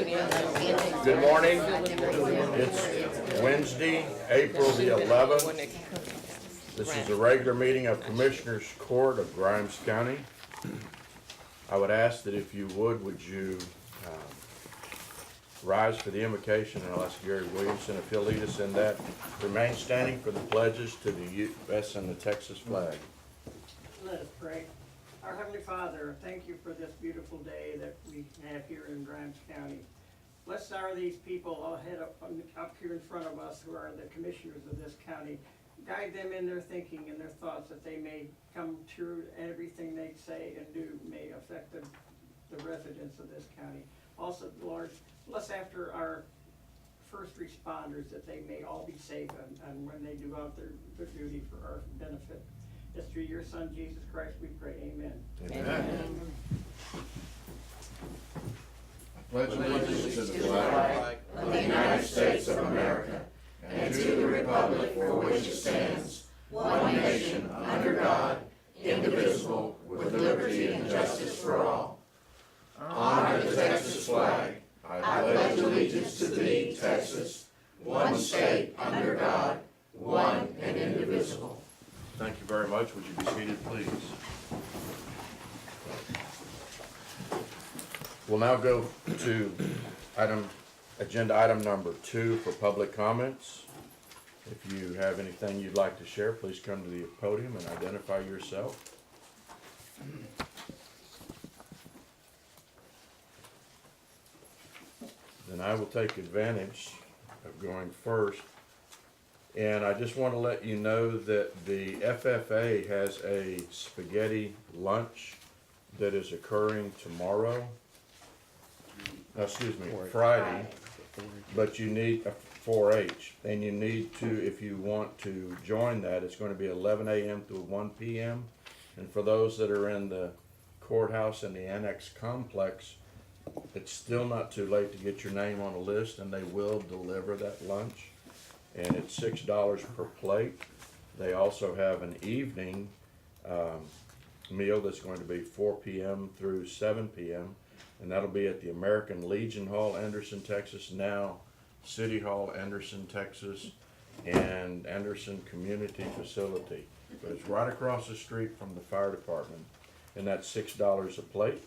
Good morning. It's Wednesday, April the 11th. This is a regular meeting of Commissioners Court of Grimes County. I would ask that if you would you rise for the invocation, and I'll ask Gary Williamson if he'll lead us in that. Remain standing for the pledges to the U.S. and the Texas flag. Let us pray. Our Heavenly Father, thank you for this beautiful day that we have here in Grimes County. Blessed are these people all head up here in front of us who are the commissioners of this county. Guide them in their thinking and their thoughts that they may come true, everything they say and do may affect the residents of this county. Also, Lord, bless after our first responders that they may all be safe and when they do out their duty for our benefit. It's through your Son, Jesus Christ, we pray. Amen. Amen. Pledge allegiance to the flag of the United States of America and to the republic for which it stands, one nation, under God, indivisible, with liberty and justice for all. Honor the Texas flag. I pledge allegiance to thee, Texas, one state, under God, one and indivisible. Thank you very much. Would you be seated, please? We'll now go to agenda item number 2 for public comments. If you have anything you'd like to share, please come to the podium and identify yourself. Then I will take advantage of going first. And I just want to let you know that the FFA has a spaghetti lunch that is occurring tomorrow. Friday. But you need a 4-H. And you need to, if you want to join that, it's going to be 11 a.m. to 1 p.m. And for those that are in the courthouse and the annex complex, it's still not too late to get your name on a list, and they will deliver that lunch. And it's $6 per plate. They also have an evening meal that's going to be 4 p.m. through 7 p.m. And that'll be at the American Legion Hall, Anderson, Texas, now City Hall, Anderson, Texas, and Anderson Community Facility. But it's right across the street from the fire department, and that's $6 a plate.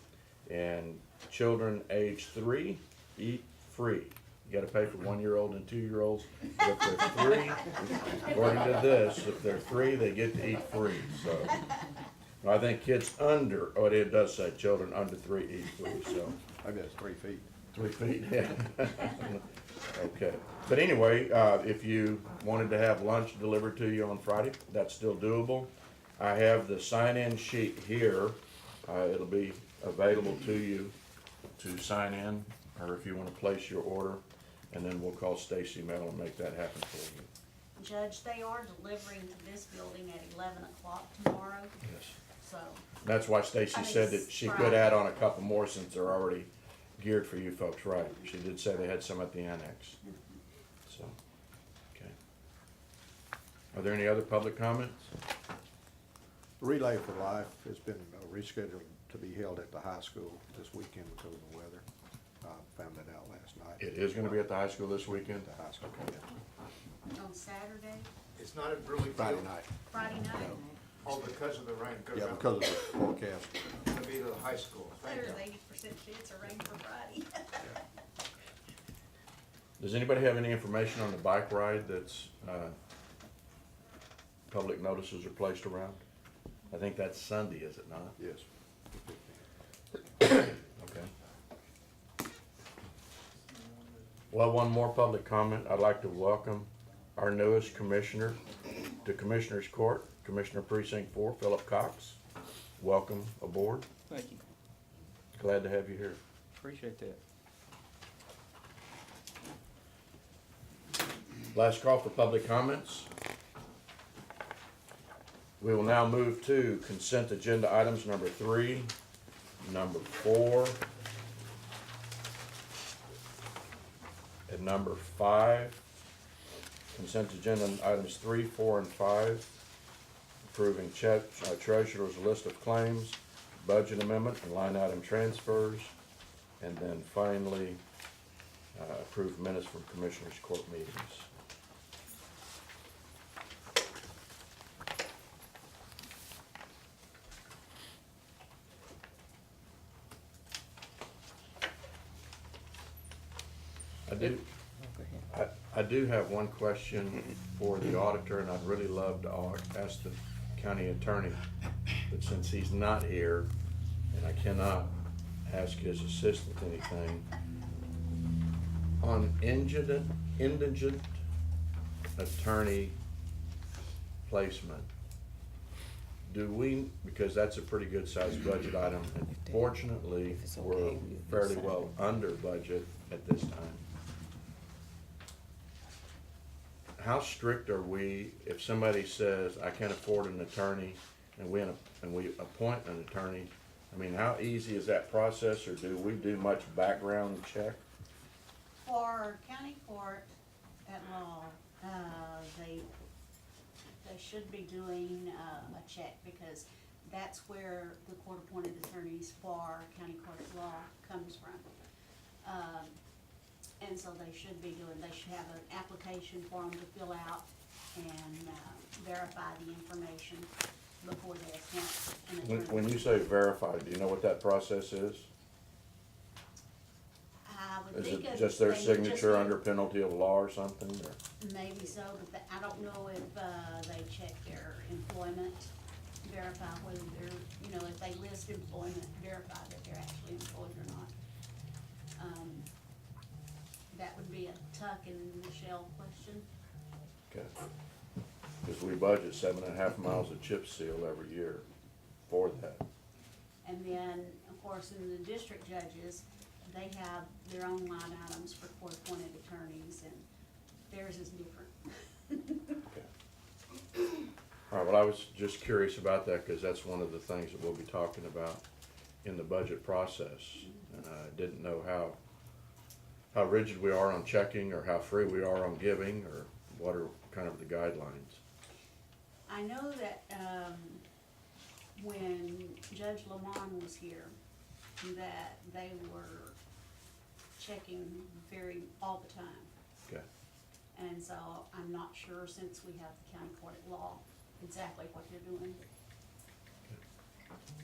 And children age 3 eat free. You gotta pay for 1-year-old and 2-year-olds. If they're 3, according to this, if they're 3, they get to eat free, so. I think kids under, it does say children under 3 eat free, so. I guess 3 feet. 3 feet, yeah. Okay. But anyway, if you wanted to have lunch delivered to you on Friday, that's still doable. I have the sign-in sheet here. It'll be available to you to sign in, or if you want to place your order, and then we'll call Stacy Metal and make that happen for you. Judge, they are delivering to this building at 11 o'clock tomorrow, Yes. so. That's why Stacy said that she could add on a couple more since they're already geared for you folks, right? She did say they had some at the annex. So, okay. Are there any other public comments? Relay for Life has been rescheduled to be held at the high school this weekend because of the weather. Found that out last night. It is going to be at the high school this weekend? The high school, On Saturday, It's not at Brewley Friday Field. night. Friday night, No. Oh, because of the rain. Yeah, because of the forecast. It's gonna be to the high school. Thank there's you. 80% chance of rain for Friday. Does anybody have any information on the bike ride that's, public notices are placed around? I think that's Sunday, is it not? Yes. Okay. Well, one more public comment. I'd like to welcome our newest commissioner to Commissioners Court, Commissioner Precinct 4, Philip Cox. Welcome aboard. Thank you. Glad to have you here. Appreciate that. Last call for public comments. We will now move to consent agenda items number 3, number 4, and number 5. Consent agenda items 3, 4, and 5. Approving treasurer's list of claims, budget amendment, and line item transfers. And then finally, approve minutes from Commissioners Court meetings. I do have one question for the auditor, and I'd really love to ask the county attorney, but since he's not here, and I cannot ask his assistant anything, on indigent attorney placement, do we, because that's a pretty good sized budget item, and fortunately, we're fairly well under budget at this time. How strict are we if somebody says, I can't afford an attorney, and we appoint an attorney? I mean, how easy is that process, or do we do much background check? For county court at law, they should be doing a check, because that's where the court-appointed attorneys for county court at law comes from. And so they should have an application form to fill out and verify the information before they appoint an attorney. When you say verified, do you know what that process is? I would Is think it of- just their they would just signature be- under penalty of law or something, or? Maybe so, but I don't know if they check their employment, verify whether they're, if they list employment, verify that they're actually employed or not. That would be a Tuck and Michelle question. Okay. Because we budget 7.5 miles of chip seal every year for that. And then, of course, in the district judges, they have their own line items for court-appointed attorneys, and theirs is different. Okay. All right, well, I was just curious about that, because that's one of the things that we'll be talking about in the budget process. And I didn't know how rigid we are on checking, or how free we are on giving, or what are kind of the guidelines. I know that, when Judge Lamont was here, that they were checking all the time. Okay. And so I'm not sure, since we have the county court at law, exactly what they're doing.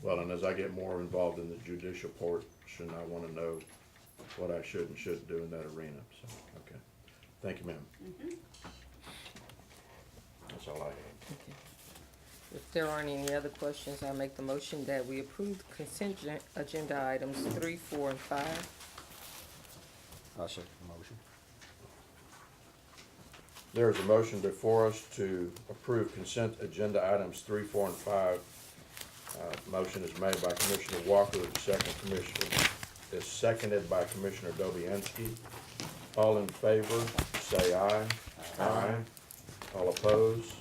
Well, and as I get more involved in the judicial portion, I want to know what I should and shouldn't do in that arena, so, okay. Thank you, ma'am. Mhm. That's all I have. Okay. If there aren't any other questions, I make the motion that we approve the consent agenda items 3, 4, and 5. I second the motion. There is a motion before us to approve consent agenda items 3, 4, and 5. Motion is made by Commissioner Walker, the second commissioner is seconded by Commissioner Dobianski. All in favor, say aye. Aye. All opposed?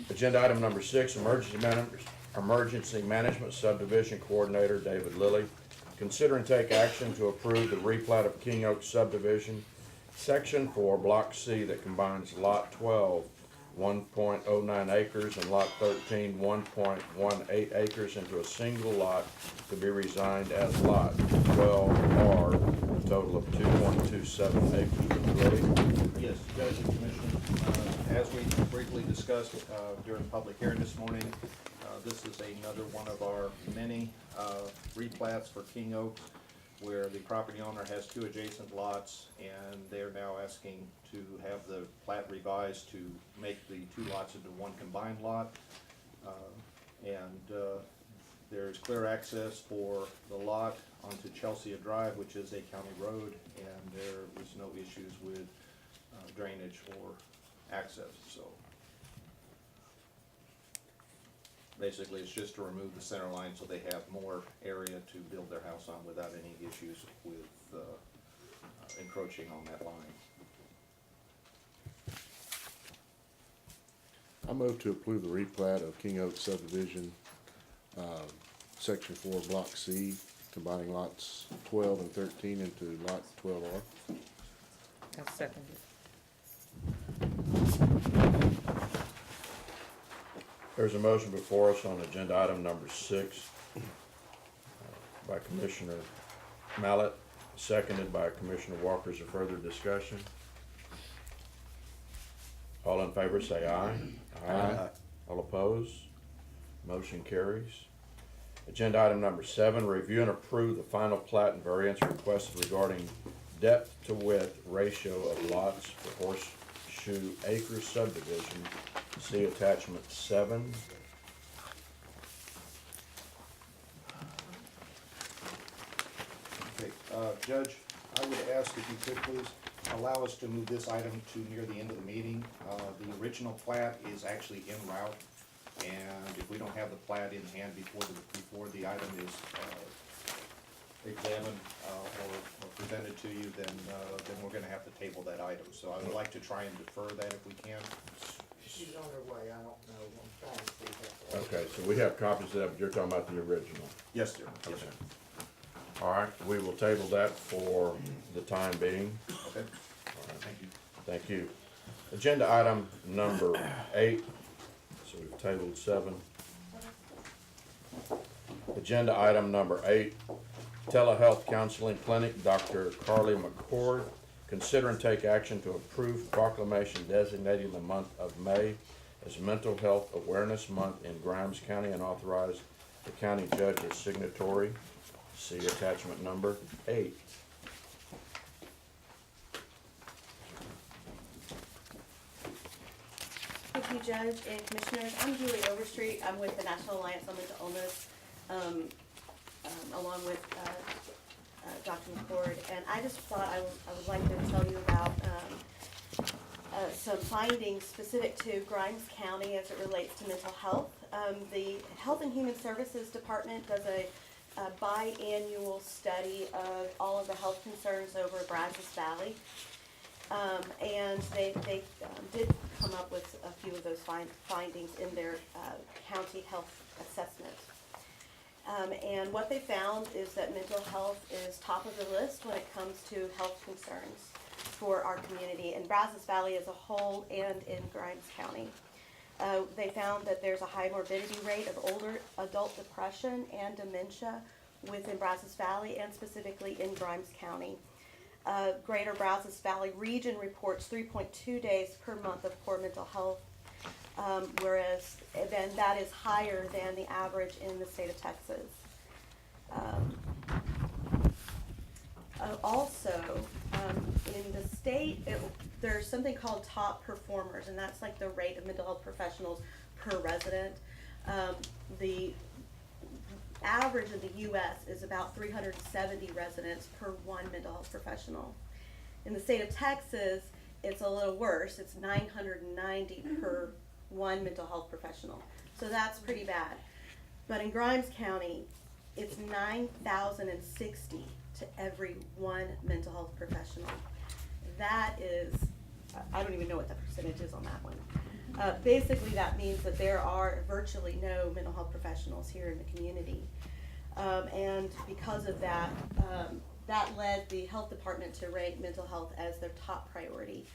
Agenda item number 6, Emergency Management Subdivision Coordinator David Lilly. Consider and take action to approve the replat of King Oak Subdivision, Section 4, Block C, that combines Lot 12, 1.09 acres, and Lot 13, 1.18 acres into a single lot to be resigned as Lot 12R, a total of 2.27 acres. Mr. Lilly? Yes, Judge and Commissioner, as we briefly discussed during the public hearing this morning, this is another one of our many replats for King Oak, where the property owner has 2 adjacent lots, and they're now asking to have the plat revised to make the 2 lots into one combined lot. There's clear access for the lot onto Chelsea Drive, which is a county road, and there was no issues with drainage or access, so. Basically, it's just to remove the center line so they have more area to build their house on without any issues with encroaching on that line. I move to approve the replat of King Oak subdivision, Section 4, Block C, combining lots 12 and 13 into lot 12R. I second it. There's a motion before us on agenda item number 6 by Commissioner Mallett, seconded by Commissioner Walker. Is there further discussion? All in favor say aye. Aye. All opposed? Motion carries. Agenda item number 7, review and approve the final plat and variance requested regarding depth to width ratio of lots for Horseshoe Acres subdivision. See attachment 7. Okay, Judge, I would ask if you could please allow us to move this item to near the end of the meeting. The original plat is actually en route, and if we don't have the plat in hand before the item is examined or presented to you, then we're gonna have to table that item. So I would like to try and defer that if we can. She's on her way, I don't know, I'm trying to see that. Okay, so we have copies of that, but you're talking about the original. Yes, sir. Yes, sir. All right, we will table that for the time being. Okay, thank you. Thank you. Agenda item number 8, so we've tabled 7. Agenda item number 8, telehealth counseling clinic, Dr. Carly McCord. Consider and take action to approve proclamation designating the month of May as Mental Health Awareness Month in Grimes County and authorize the county judge as signatory. See attachment number 8. Thank you, Judge and Commissioners. I'm Julie Overstreet. I'm with the National Alliance on Mental Illness, along with Dr. McCord. And I just thought I would like to tell you about some findings specific to Grimes County as it relates to mental health. The Health and Human Services Department does a biannual study of all of the health concerns over Brazos Valley. And they did come up with a few of those findings in their county health assessment. And what they found is that mental health is top of the list when it comes to health concerns for our community in Brazos Valley as a whole and in Grimes County. They found that there's a high morbidity rate of older adult depression and dementia within Brazos Valley and specifically in Grimes County. Greater Brazos Valley region reports 3.2 days per month of poor mental health, whereas then that is higher than the average in the state of Texas. Also, in the state, there's something called top performers, and that's like the rate of mental health professionals per resident. The average in the U.S. is about 370 residents per one mental health professional. In the state of Texas, it's a little worse. It's 990 per one mental health professional. So that's pretty bad. But in Grimes County, it's 9,060 to every one mental health professional. That is, I don't even know what the percentage is on that one. Basically, that means that there are virtually no mental health professionals here in the community. And because of that, that led the health department to rank mental health as their top priority.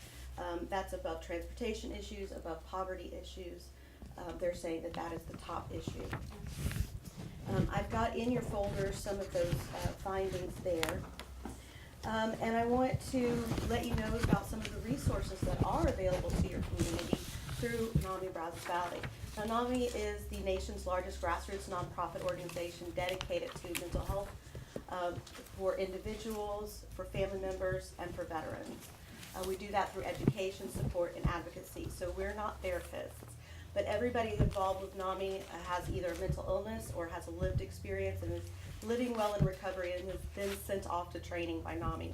That's above transportation issues, above poverty issues. They're saying that that is the top issue. I've got in your folder some of those findings there. And I want to let you know about some of the resources that are available to your community through NAMI Brazos Valley. Now, NAMI is the nation's largest grassroots nonprofit organization dedicated to mental health for individuals, for family members, and for veterans. We do that through education, support, and advocacy. So we're not therapists, but everybody involved with NAMI has either a mental illness or has a lived experience and is living well in recovery and has been sent off to training by NAMI.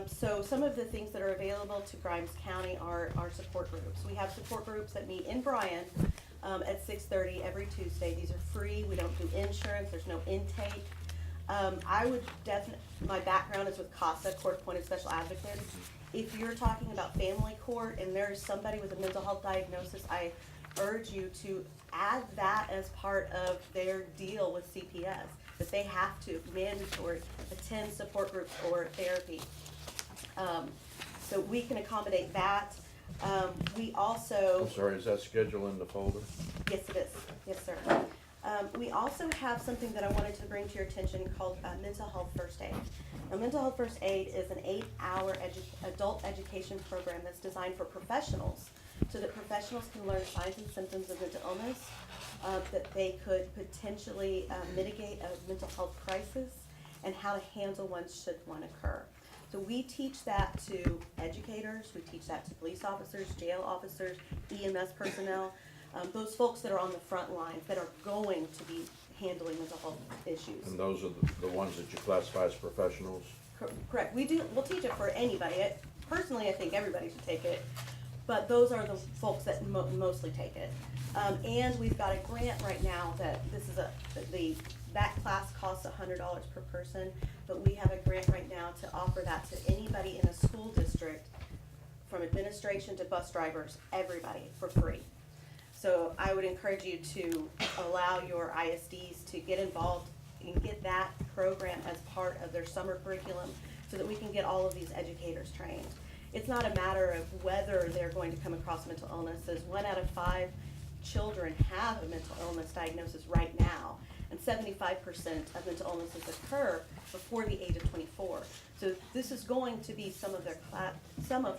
So some of the things that are available to Grimes County are support groups. We have support groups that meet in Bryan at 6:30 every Tuesday. These are free. We don't do insurance. There's no intake. I would my background is with CASA, Court Appointed Special Advocates. If you're talking about family court and there's somebody with a mental health diagnosis, I urge you to add that as part of their deal with CPS, that they have to mandatory attend support groups or therapy. So we can accommodate that. We also. I'm sorry, is that scheduled in the folder? Yes, it is. Yes, sir. We also have something that I wanted to bring to your attention called Mental Health First Aid. Now, Mental Health First Aid is an 8-hour adult education program that's designed for professionals, so that professionals can learn signs and symptoms of mental illness, that they could potentially mitigate a mental health crisis, and how to handle one should one occur. So we teach that to educators, we teach that to police officers, jail officers, EMS personnel, those folks that are on the front lines that are going to be handling mental health issues. And those are the ones that you classify as professionals? Correct. We'll teach it for anybody. Personally, I think everybody should take it, but those are the folks that mostly take it. And we've got a grant right now that that class costs $100 per person, but we have a grant right now to offer that to anybody in a school district, from administration to bus drivers, everybody, for free. So I would encourage you to allow your ISDs to get involved and get that program as part of their summer curriculum, so that we can get all of these educators trained. It's not a matter of whether they're going to come across mental illnesses. 1 out of 5 children have a mental illness diagnosis right now, and 75% of mental illnesses occur before the age of 24. So this is going to be some of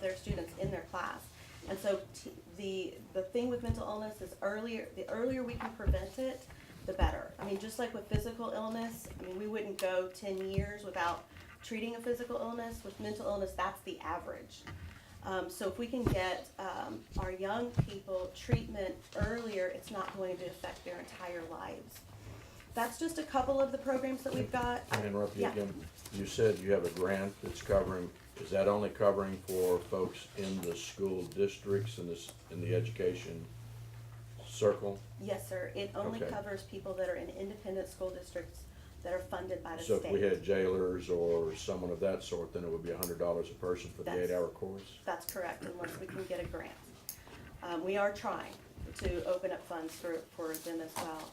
their students in their class. And so the thing with mental illness is the earlier we can prevent it, the better. I mean, just like with physical illness, I mean, we wouldn't go 10 years without treating a physical illness. With mental illness, that's the average. So if we can get our young people treatment earlier, it's not going to affect their entire lives. That's just a couple of the programs that we've got. Can I interrupt you Yeah. again? You said you have a grant that's covering, is that only covering for folks in the school districts in the education circle? Yes, sir. It only Okay. covers people that are in independent school districts that are funded by the So state. if we had jailers or someone of that sort, then it would be $100 a person for the That's- 8-hour course? That's correct, unless we can get a grant. We are trying to open up funds for them as well.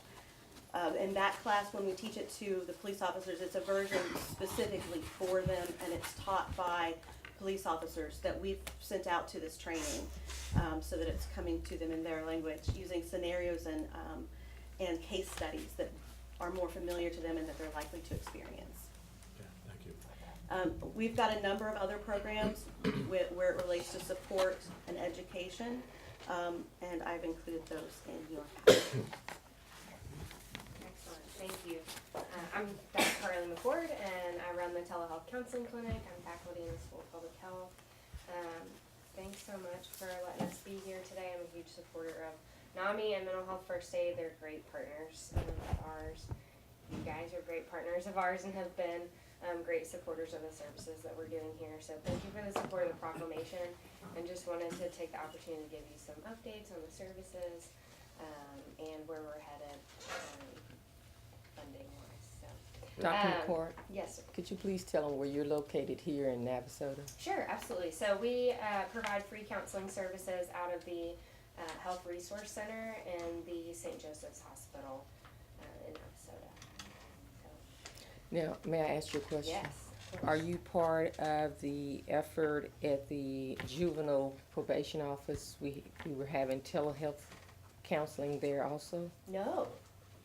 In that class, when we teach it to the police officers, it's a version specifically for them, and it's taught by police officers that we've sent out to this training, so that it's coming to them in their language, using scenarios and case studies that are more familiar to them and that they're likely to experience. Okay, thank you. We've got a number of other programs where it relates to support and education, and I've included those in your packet. Excellent, thank you. I'm Dr. Carly McCord, and I run the telehealth counseling clinic. I'm faculty in the School of Public Health. Thanks so much for letting us be here today. I'm a huge supporter of NAMI and Mental Health First Aid. They're great partners of ours. You guys are great partners of ours and have been great supporters of the services that we're doing here. So thank you for the support of the proclamation, and just wanted to take the opportunity to give you some updates on the services and where we're headed funding wise. So, Dr. McCord, yes, sir. could you please tell them where you're located here in Navasota? Sure, absolutely. So we provide free counseling services out of the Health Resource Center and the St. Joseph's Hospital in Minnesota. Now, may I ask you a question? Yes. of Are course. you part of the effort at the juvenile probation office? We were having telehealth counseling there also. No,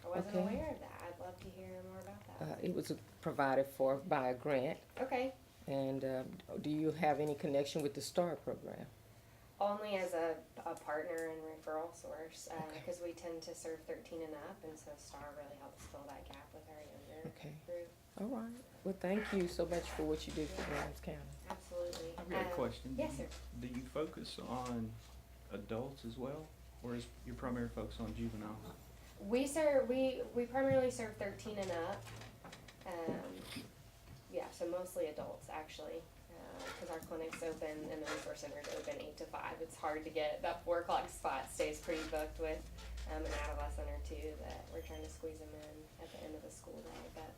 I wasn't Okay. aware of that. I'd love to hear more about that. It was provided for by a grant. Okay. And do you have any connection with the STAR program? Only as a partner and referral source, Okay. because we tend to serve 13 and up, and so STAR really helps fill that gap with our younger Okay. group. All right. Well, thank you so much for what you do for Adams County. Absolutely. I've got a question. Yes, sir. Do you focus on adults as well, or is your primary focus on juveniles? We primarily serve 13 and up. Yeah, so mostly adults actually, because our clinic's open and the resource center's open 8 to 5. It's hard to get that 4 o'clock spot stays pretty booked with an adolescent or two that we're trying to squeeze them in at the end of the school day. But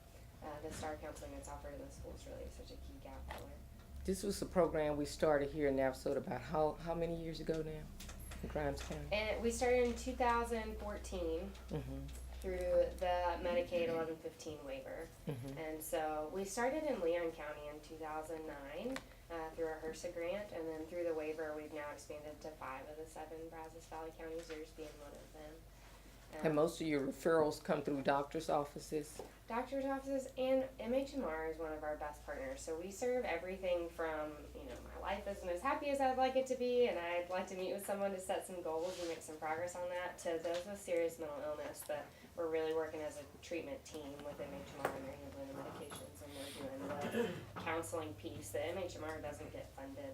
the STAR counseling that's offered in the school is really such a key gap filler. This was a program we started here in Navasota about how many years ago now in Grimes County? And we started in 2014 Mm-hmm. through the Medicaid 1115 waiver. Mm-hmm. And so we started in Leon County in 2009, through our HRSA grant, and then through the waiver, we've now expanded to 5 of the 7 Brazos Valley counties, yours being one of them. And most of your referrals come through doctor's offices? Doctor's offices, and MHMR is one of our best partners. So we serve everything from, my life isn't as happy as I'd like it to be, and I'd like to meet with someone to set some goals and make some progress on that, to those with serious mental illness that we're really working as a treatment team with MHMR, and they're handling the medications, and we're doing the counseling piece that MHMR doesn't get funded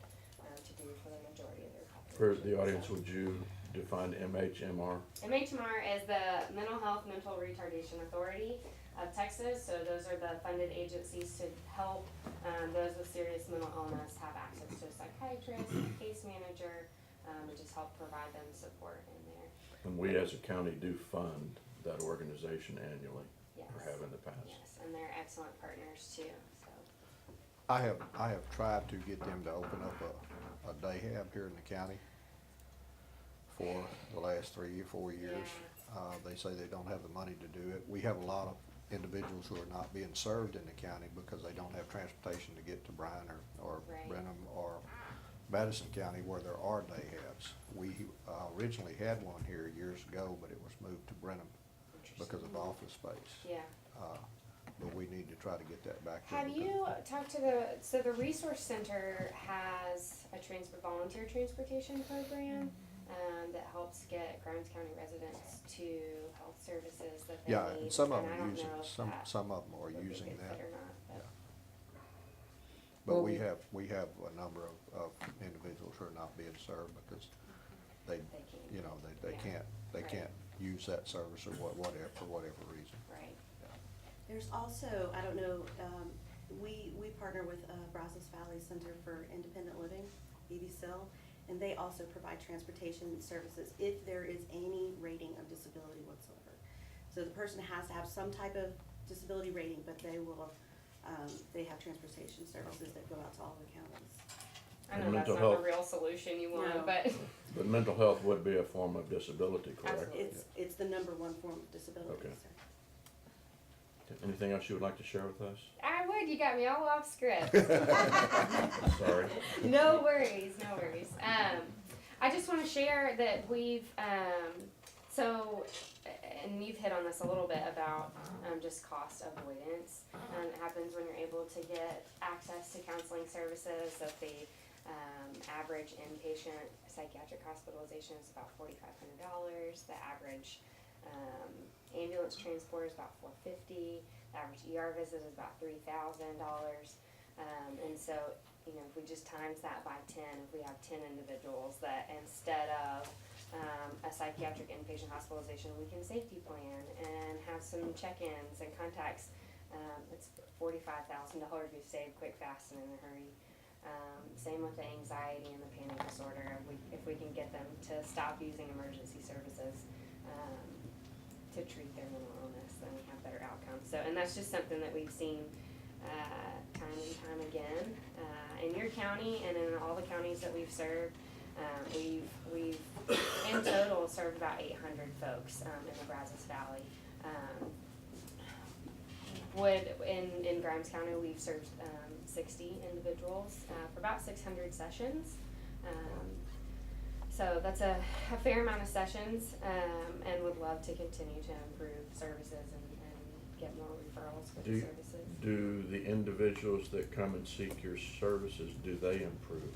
to do for the majority of their population. For the audience, would you define MHMR? MHMR is the Mental Health Mental Retardation Authority of Texas. So those are the funded agencies to help those with serious mental illness have access to a psychiatrist, case manager, and just help provide them support in there. And we as a county do fund that organization annually, Yes. or have in the past. Yes, and they're excellent partners too. So I have tried to get them to open up a day hab here in the county for the last 3 or 4 years. They say they don't have the money to do it. We have a lot of individuals who are not being served in the county because they don't have transportation to get to Bryan or Right. Brenham or Madison County where there are day habs. We originally had one here years ago, but it was moved to Brenham because of office space. yeah. But we need to try to get that back. Have there you talked to the Resource Center has a volunteer transportation program that helps get Grimes County residents to health services that they Yeah, need. and some of I them don't using, know if some that of them are would be using good that. fit or not, but But Well, we have a number of individuals who are not being served because they, they can't. they Yeah. they Right. can't use that service or whatever, for whatever reason. Right. There's also, I don't know, we partner with Brazos Valley Center for Independent Living, EVSIL, and they also provide transportation services if there is any rating of disability whatsoever. So the person has to have some type of disability rating, but they will, they have transportation services that go out to all the counties. I And know that's mental not health. the real solution you want, No. but But mental health would be a form of disability, correct? Absolutely. It's the number one form of disability, Okay. sir. Anything else you would like to share with us? I would. You got me all off script. Sorry. No worries, no worries. I just want to share that we've, and you've hit on this a little bit about just cost avoidance. It happens when you're able to get access to counseling services. That the average inpatient psychiatric hospitalization is about $4,500. The average ambulance transport is about $450. The average ER visit is about $3,000. And so, if we just times that by 10, if we have 10 individuals that instead of a psychiatric inpatient hospitalization, we can safety plan and have some check-ins and contacts. It's $45,000 we've saved quick, fast, and in a hurry. Same with the anxiety and the panic disorder. If we can get them to stop using emergency services to treat their mental illness, then we have better outcomes. So, and that's just something that we've seen time and time again in your county and in all the counties that we've served. We've in total served about 800 folks in the Brazos Valley. In Grimes County, we've served 60 individuals for about 600 sessions. So that's a fair amount of sessions, and would love to continue to improve services and get more referrals for the services. Do the individuals that come and seek your services, do they improve?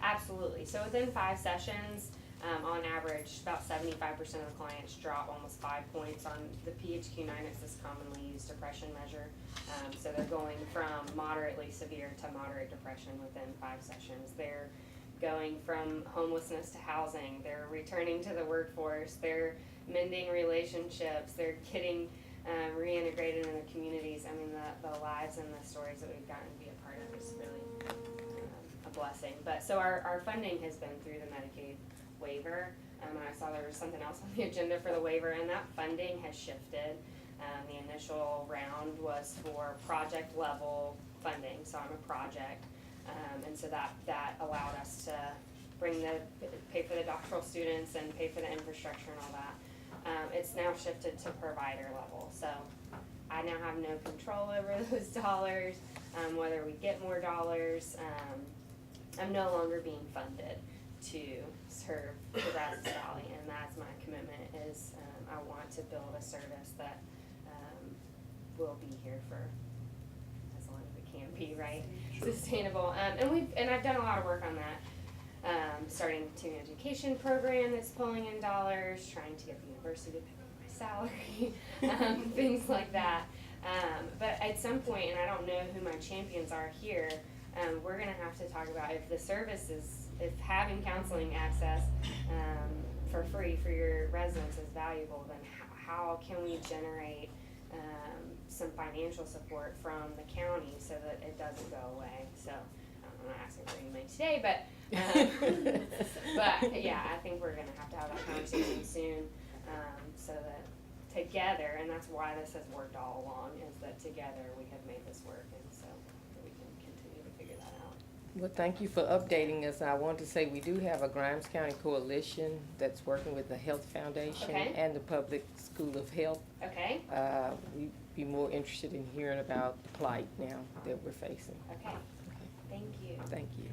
Absolutely. So within 5 sessions, on average, about 75% of the clients drop almost 5 points on the PHQ-9. It's this commonly used depression measure. So they're going from moderately severe to moderate depression within 5 sessions. They're going from homelessness to housing. They're returning to the workforce. They're mending relationships. They're getting reintegrated in the communities. I mean, the lives and the stories that we've gotten to be a part of is really a blessing. But so our funding has been through the Medicaid waiver. And I saw there was something else on the agenda for the waiver, and that funding has shifted. The initial round was for project level funding, so I'm a project. And so that allowed us to pay for the doctoral students and pay for the infrastructure and all that. It's now shifted to provider level, so I now have no control over those dollars. whether we get more dollars. I'm no longer being funded to serve the Brazos Valley, and that's my commitment is, I want to build a service that, will be here for as long as it can be, right? Sustainable, and I've done a lot of work on that. Starting a continuing education program that's pulling in dollars, trying to get the university to pay my salary, things like that. But at some point, and I don't know who my champions are here, we're gonna have to talk about if the service is, if having counseling access for free for your residents is valuable, then how can we generate some financial support from the county so that it doesn't go away? So I'm not asking for any money today, but yeah, I think we're gonna have to have that conversation soon, so that together, and that's why this has worked all along, is that together we have made this work, and so we can continue to figure that out. Well, thank you for updating us. I want to say we do have a Grimes County Coalition that's working with the Health Foundation Okay. and the Public School of Health. Okay, We'd be more interested in hearing about the plight now that we're facing. okay, thank you. Thank you.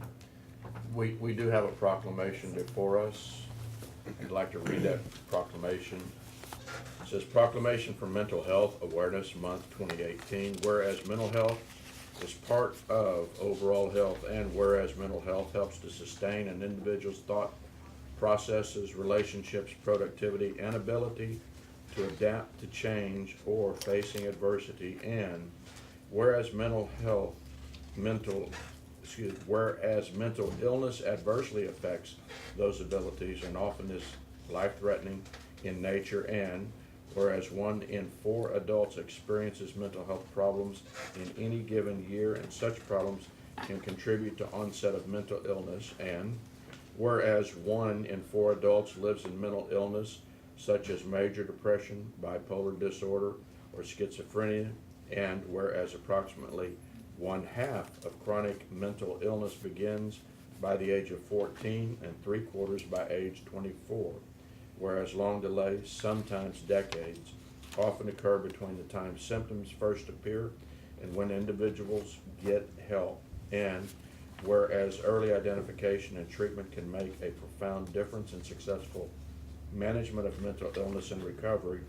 We do have a proclamation before us. I'd like to read that proclamation. It says, Proclamation for Mental Health Awareness Month 2018. Whereas mental health is part of overall health, and whereas mental health helps to sustain an individual's thought processes, relationships, productivity, and ability to adapt to change or facing adversity, and whereas whereas mental illness adversely affects those abilities and often is life-threatening in nature, and whereas 1 in 4 adults experiences mental health problems in any given year, and such problems can contribute to onset of mental illness, and whereas 1 in 4 adults lives in mental illness such as major depression, bipolar disorder, or schizophrenia, and whereas approximately 1/2 of chronic mental illness begins by the age of 14 and 3/4 by age 24, whereas long delays, sometimes decades, often occur between the time symptoms first appear and when individuals get help, and whereas early identification and treatment can make a profound difference in successful management of mental illness and recovery,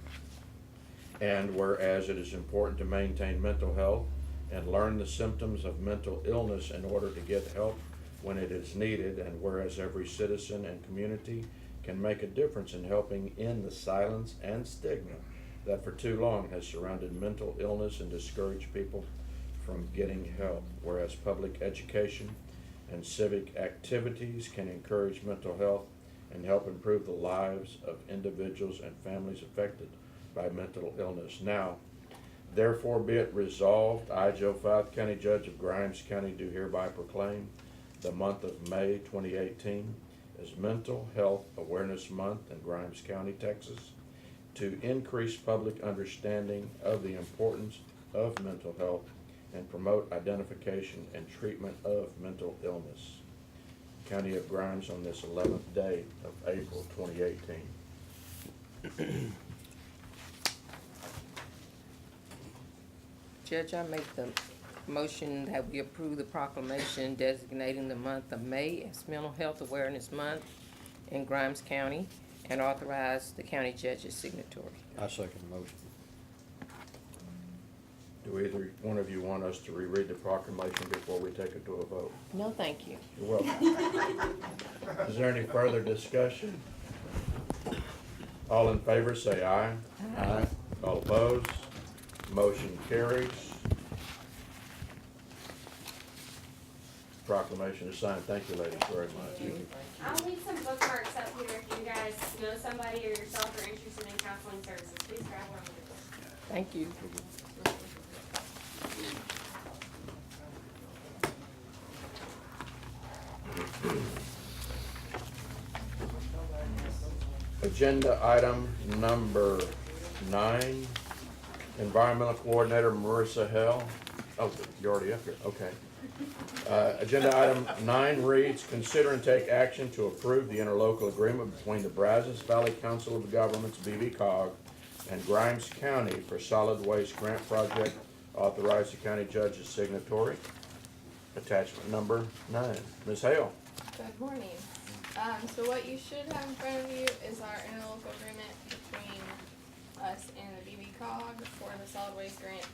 and whereas it is important to maintain mental health and learn the symptoms of mental illness in order to get help when it is needed, and whereas every citizen and community can make a difference in helping end the silence and stigma that for too long has surrounded mental illness and discouraged people from getting help, whereas public education and civic activities can encourage mental health and help improve the lives of individuals and families affected by mental illness. Now, therefore be it resolved, I, Joe Fouth, County Judge of Grimes County, do hereby proclaim the month of May 2018 as Mental Health Awareness Month in Grimes County, Texas, to increase public understanding of the importance of mental health and promote identification and treatment of mental illness. County of Grimes on this 11th day of April 2018. Judge, I make the motion that we approve the proclamation designating the month of May as Mental Health Awareness Month in Grimes County and authorize the county judge's signatory. I second the motion. Do either one of you want us to reread the proclamation before we take it to a vote? No, thank you. You're welcome. Is there any further discussion? All in favor say aye. Aye. All opposed? Motion carries. Proclamation is signed. Thank you, ladies, very much. I'll leave some bookmarks up here if you guys know somebody or yourself are interested in counseling services. Please grab one. Thank you. Agenda item number 9, Environmental Coordinator Marissa Hell. Oh, you're already up here, okay. Agenda item 9 reads, consider and take action to approve the interlocal agreement between the Brazos Valley Council of Governments, BVCOG, and Grimes County for solid waste grant project Authorize the county judge's signatory. Attachment number 9. Ms. Hale? Good morning. So what you should have in front of you is our interlocal agreement between us and the BBCOG for the solid waste grant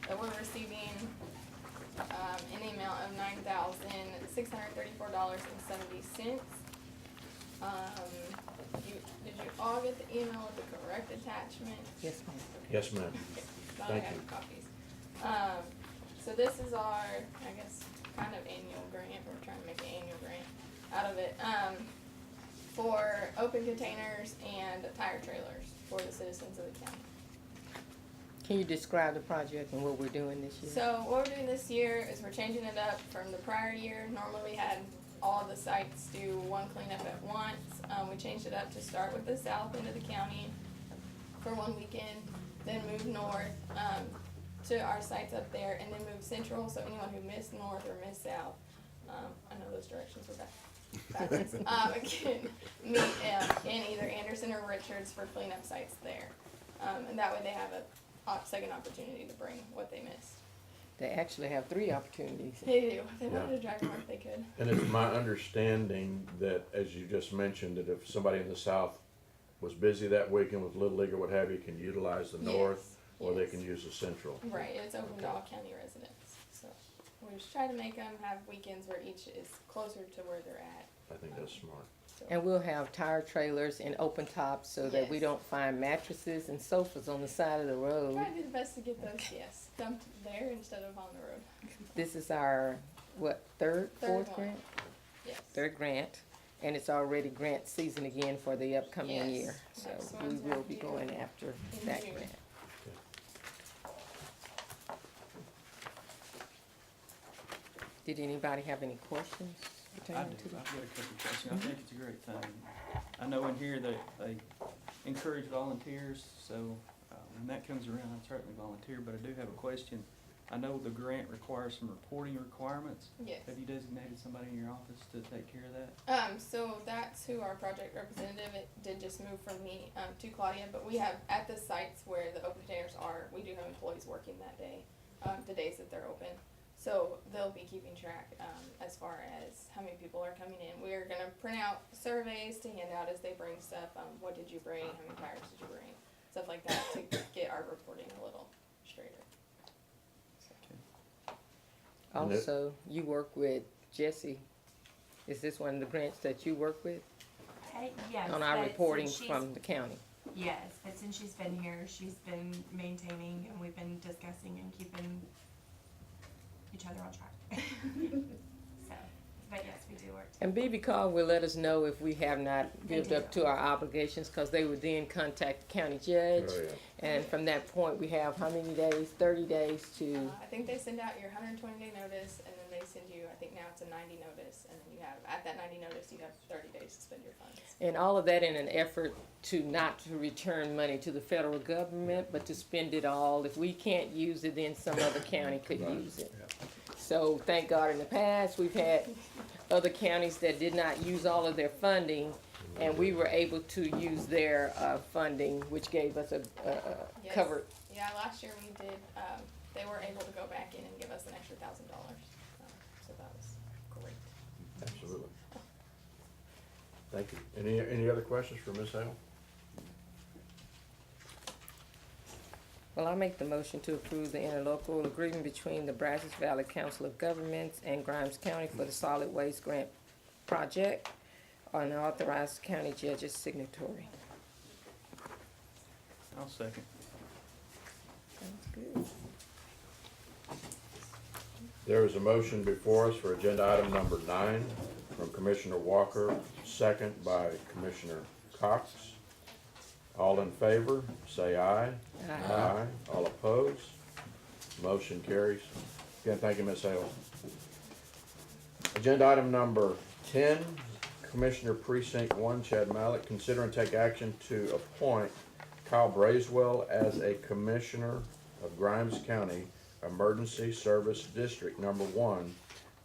that we're receiving, in the amount of $9,634.70. Did you all get the email with the correct attachment? Yes, ma'am. Yes, ma'am. Okay, thought I Thank had you. copies. So this is our, I guess, kind of annual grant, we're trying to make an annual grant out of it, for open containers and tire trailers for the citizens of the county. Can you describe the project and what we're doing this year? So what we're doing this year is we're changing it up from the prior year. Normally we had all the sites do one cleanup at once. We changed it up to start with the south end of the county for one weekend, then move north, to our sites up there, and then move central, so anyone who missed north or missed south, I know those directions were backwards, can meet in either Anderson or Richards for cleanup sites there. And that way they have a second opportunity to bring what they missed. They actually have 3 opportunities. They do. If they Yeah. wanted to drive north, they could. And it's my understanding that, as you just mentioned, that if somebody in the south was busy that weekend with Little League or what have you, can utilize the north, or they yes. can use the central. Right, it's open to all county residents, so we just try to make them have weekends where each is closer to where they're at. I think that's smart. So. And we'll have tire trailers and open tops so that we Yes. don't find mattresses and sofas on the side of the road. Try to do the best to get those, yes, dumped there instead of on the road. This is our, third, fourth one. grant? Yes. Third grant, and it's already grant season again for the upcoming Yes. year. So Next we one's will will be be going after in that June. grant. Did anybody have any questions I pertaining do, to the? I've got a couple of questions. I think it's a great thing. I know in here that they encourage volunteers, so, when that comes around, I'd certainly volunteer, but I do have a question. I know the grant requires some reporting requirements. Yes. Have you designated somebody in your office to take care of that? So that's who our project representative, it did just move from me, to Claudia, but we have, at the sites where the open containers are, we do have employees working that day, the days that they're open. So they'll be keeping track, as far as how many people are coming in. We're gonna print out surveys to hand out as they bring stuff, what did you bring, how many tires did you bring, stuff like that, to get our reporting a little straighter. And it- Also, you work with Jesse. Is this one of the grants that you work with Yes. on our but reporting since she's- from the county? Yes, but since she's been here, she's been maintaining and we've been discussing and keeping each other on track. So, but yes, we do work together. And BB will let us know if we have not They lived do. up to our obligations, cause they would then contact the county judge. Oh, yeah. And from that point, we have how many days? 30 days to, I think they send out your 120-day notice, and then they send you, I think now it's a 90 notice, and then you have, at that 90 notice, you have 30 days to spend your funds. and all of that in an effort to not to return money to the federal government, but to spend it all. If we can't use it, then some other county could Right. use it. So thank God in the past, we've had other counties that did not use all of their funding, and we were able to use their, funding, which gave us a Yes. covered. Yeah, last year we did, they were able to go back in and give us an extra $1,000, so that was great. Absolutely. Thank you. Any other questions for Ms. Hale? Well, I make the motion to approve the interlocal agreement between the Brazos Valley Council of Governments and Grimes County for the solid waste grant project on the authorized county judge's signatory. I'll second. Sounds good. There is a motion before us for agenda item number 9 from Commissioner Walker, second by Commissioner Cox. All in favor, say aye. Aye. All opposed? Motion carries. Again, thank you, Ms. Hale. Agenda item number 10, Commissioner Precinct 1, Chad Mallett, consider and take action to appoint Kyle Bracewell as a Commissioner of Grimes County Emergency Service District Number 1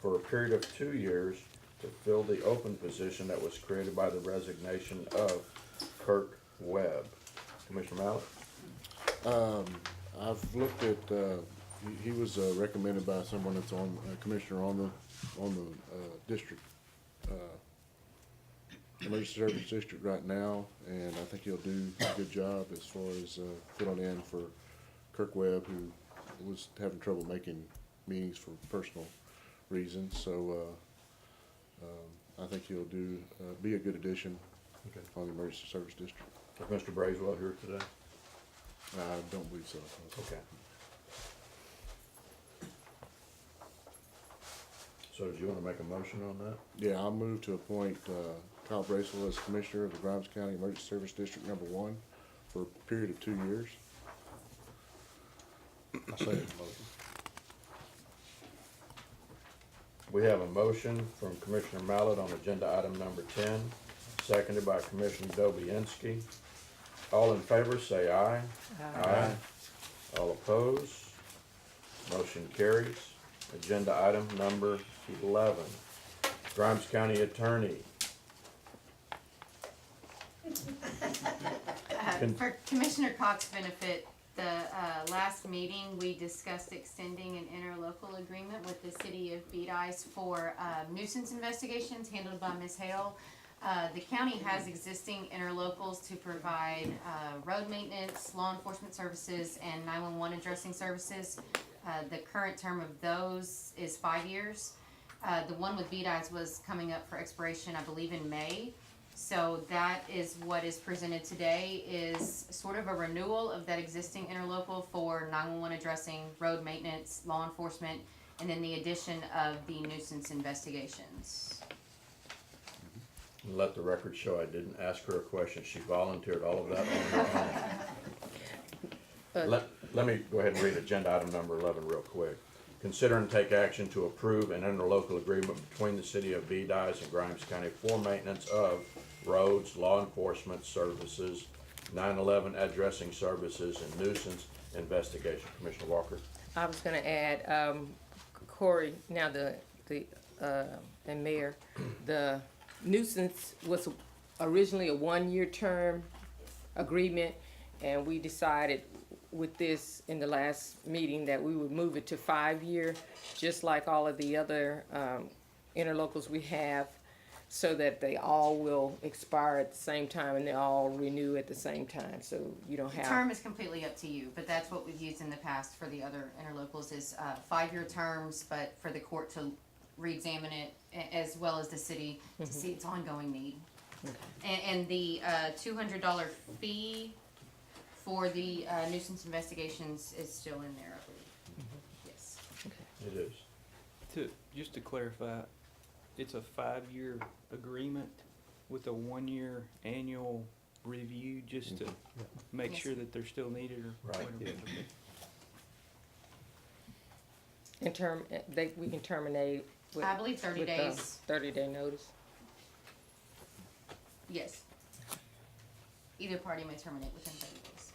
for a period of 2 years to fill the open position that was created by the resignation of Kirk Webb. Commissioner Mallett? I've looked at He was recommended by someone that's on, commissioner on the district, emergency service district right now, and I think he'll do a good job as far as filling in for Kirk Webb, who was having trouble making meetings for personal reasons, so I think he'll do, be a good addition Okay. on the emergency service district. Is Mr. Braswell here today? I don't believe so. Okay. So do you wanna make a motion on that? Yeah, I'll move to appoint Kyle Bracewell as Commissioner of the Grimes County Emergency Service District Number 1 for a period of 2 years. I second the motion. We have a motion from Commissioner Mallett on agenda item number 10, seconded by Commissioner Dobianski. All in favor, say aye. Aye. All opposed? Motion carries. Agenda item number 11, Grimes County Attorney. For Commissioner Cox's benefit, the last meeting, we discussed extending an interlocal agreement with the city of Beat Ice for nuisance investigations handled by Ms. Hale. The county has existing interlocals to provide road maintenance, law enforcement services, and 911 addressing services. The current term of those is 5 years. The one with Beat Ice was coming up for expiration, I believe, in May. So that is what is presented today, is sort of a renewal of that existing interlocal for 911 addressing, road maintenance, law enforcement, and then the addition of the nuisance investigations. Let the record show I didn't ask her a question. She volunteered all of that on her own. Let me go ahead and read agenda item number 11 real quick. Consider and take action to approve an interlocal agreement between the city of Bedice and Grimes County for maintenance of roads, law enforcement services, 911 addressing services, and nuisance investigation. Commissioner Walker. I was gonna add, Corey, now and Mayor, the nuisance was originally a 1-year term agreement, and we decided with this in the last meeting that we would move it to 5-year, just like all of the other interlocals we have, so that they all will expire at the same time and they all renew at the same time, so you don't The have. term is completely up to you, but that's what we've used in the past for the other interlocals is 5-year terms, but for the court to re-examine it as well as the city to see its ongoing need. And the $200 fee for the nuisance investigations is still in there, I believe. Yes. It is. Just to clarify, it's a 5-year agreement with a 1-year annual review, just to make Yes. sure that they're still needed or Right. whatever. We can terminate with. I believe 30 with a days. 30-day notice. Yes. Either party may terminate within 30 days.